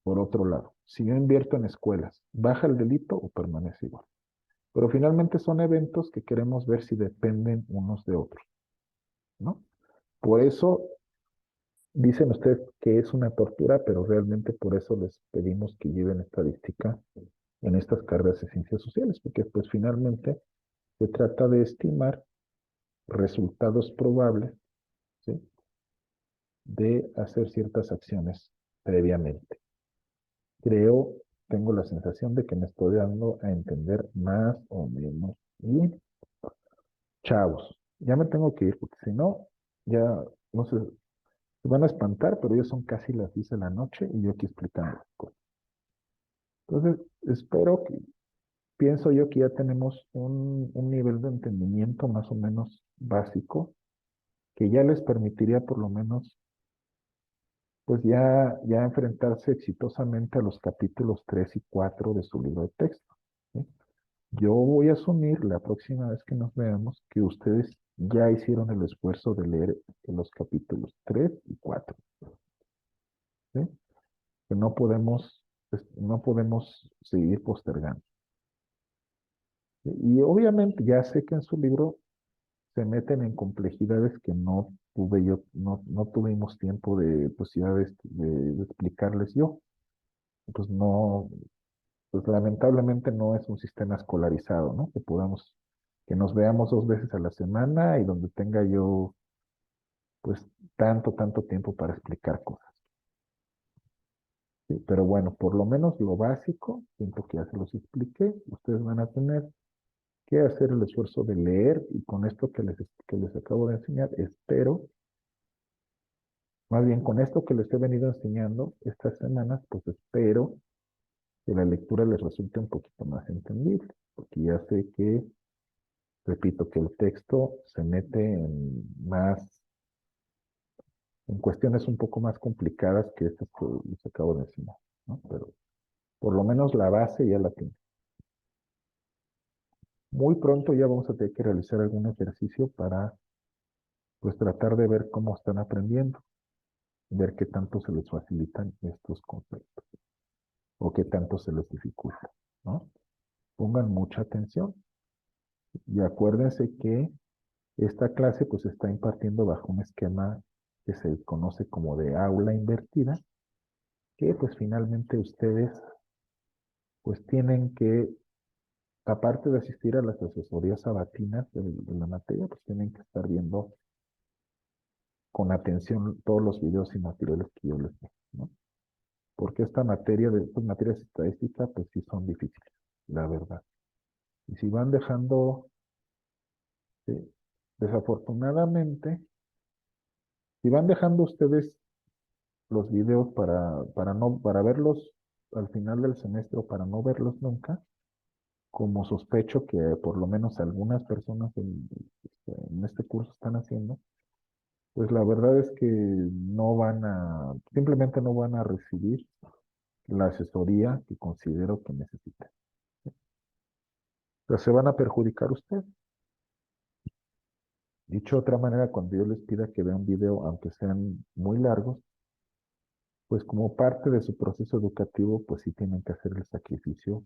por otro lado. Si yo invierto en escuelas, ¿baja el delito o permanece igual? Pero finalmente son eventos que queremos ver si dependen unos de otros, ¿no? Por eso dicen ustedes que es una tortura, pero realmente por eso les pedimos que lleven estadística en estas carreras de ciencias sociales, porque pues finalmente se trata de estimar resultados probables, ¿sí?, de hacer ciertas acciones previamente. Creo, tengo la sensación de que me estoy dando a entender más o menos bien. Chavos, ya me tengo que ir, porque si no, ya, no sé, se van a espantar, pero ya son casi las 10 de la noche y yo aquí explicando las cosas. Entonces, espero que, pienso yo que ya tenemos un nivel de entendimiento más o menos básico que ya les permitiría por lo menos, pues ya enfrentarse exitosamente a los capítulos 3 y 4 de su libro de texto, ¿sí? Yo voy a asumir la próxima vez que nos veamos que ustedes ya hicieron el esfuerzo de leer los capítulos 3 y 4, ¿sí? Que no podemos seguir postergando. ¿Sí? Y obviamente ya sé que en su libro se meten en complejidades que no tuvimos tiempo de posibilidad de explicarles yo. Pues no, pues lamentablemente no es un sistema escolarizado, ¿no? Que nos veamos 2 veces a la semana y donde tenga yo, pues, tanto tiempo para explicar cosas. ¿Sí? Pero bueno, por lo menos lo básico, siento que ya se los expliqué, ustedes van a tener que hacer el esfuerzo de leer y con esto que les acabo de enseñar, espero, más bien con esto que les he venido enseñando estas semanas, pues espero que la lectura les resulte un poquito más entendible, porque ya sé que, repito, que el texto se mete en cuestiones un poco más complicadas que estas que les acabo de enseñar, ¿no? Pero por lo menos la base ya la tengo. Muy pronto ya vamos a tener que realizar algún ejercicio para, pues, tratar de ver cómo están aprendiendo, ver qué tanto se les facilitan estos conceptos o qué tanto se les dificulta, ¿no? Pongan mucha atención y acuérdense que esta clase pues se está impartiendo bajo un esquema que se conoce como de aula invertida, que pues finalmente ustedes pues tienen que, aparte de asistir a las asesorías sabatinas de la materia, pues tienen que estar viendo con atención todos los videos y materiales que yo les doy, ¿no? Porque esta materia estas materias estadísticas pues sí son difíciles, la verdad. Y si van dejando, ¿sí?, desafortunadamente, si van dejando ustedes los videos para verlos al final del semestre o para no verlos nunca, como sospecho que por lo menos algunas personas en este curso están haciendo, pues la verdad es que simplemente no van a recibir la asesoría que considero que necesitan. Pero se van a perjudicar ustedes. Dicho de otra manera, cuando yo les pida que vean un video, aunque sean muy largos, pues como parte de su proceso educativo, pues sí tienen que hacer el sacrificio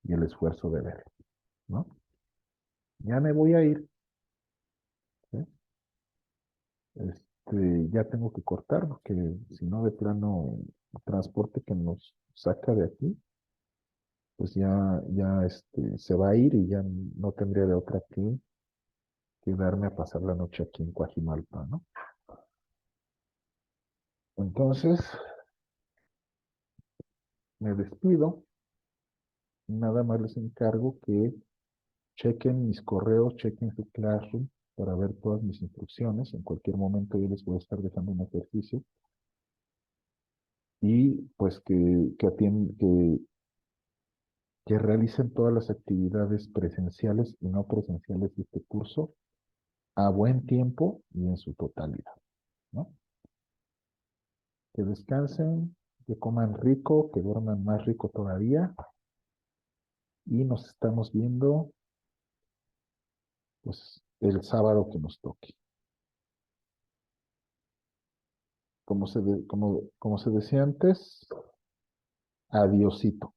y el esfuerzo de verlo, ¿no? Ya me voy a ir, ¿sí? Ya tengo que cortar, porque si no, de plano, el transporte que nos saca de aquí, pues se va a ir y ya no tendría de otra que quedarme a pasar la noche aquí en Coajimalpa, ¿no? Entonces, me despido. Nada más les encargo que chequen mis correos, chequen su Classroom para ver todas mis instrucciones. En cualquier momento yo les voy a estar dejando un ejercicio. Y pues que realicen todas las actividades presenciales y no presenciales de este curso a buen tiempo y en su totalidad, ¿no? Que descansen, que coman rico, que duerman más rico todavía y nos estamos viendo pues el sábado que nos toque. Como se decía antes, Adiosito.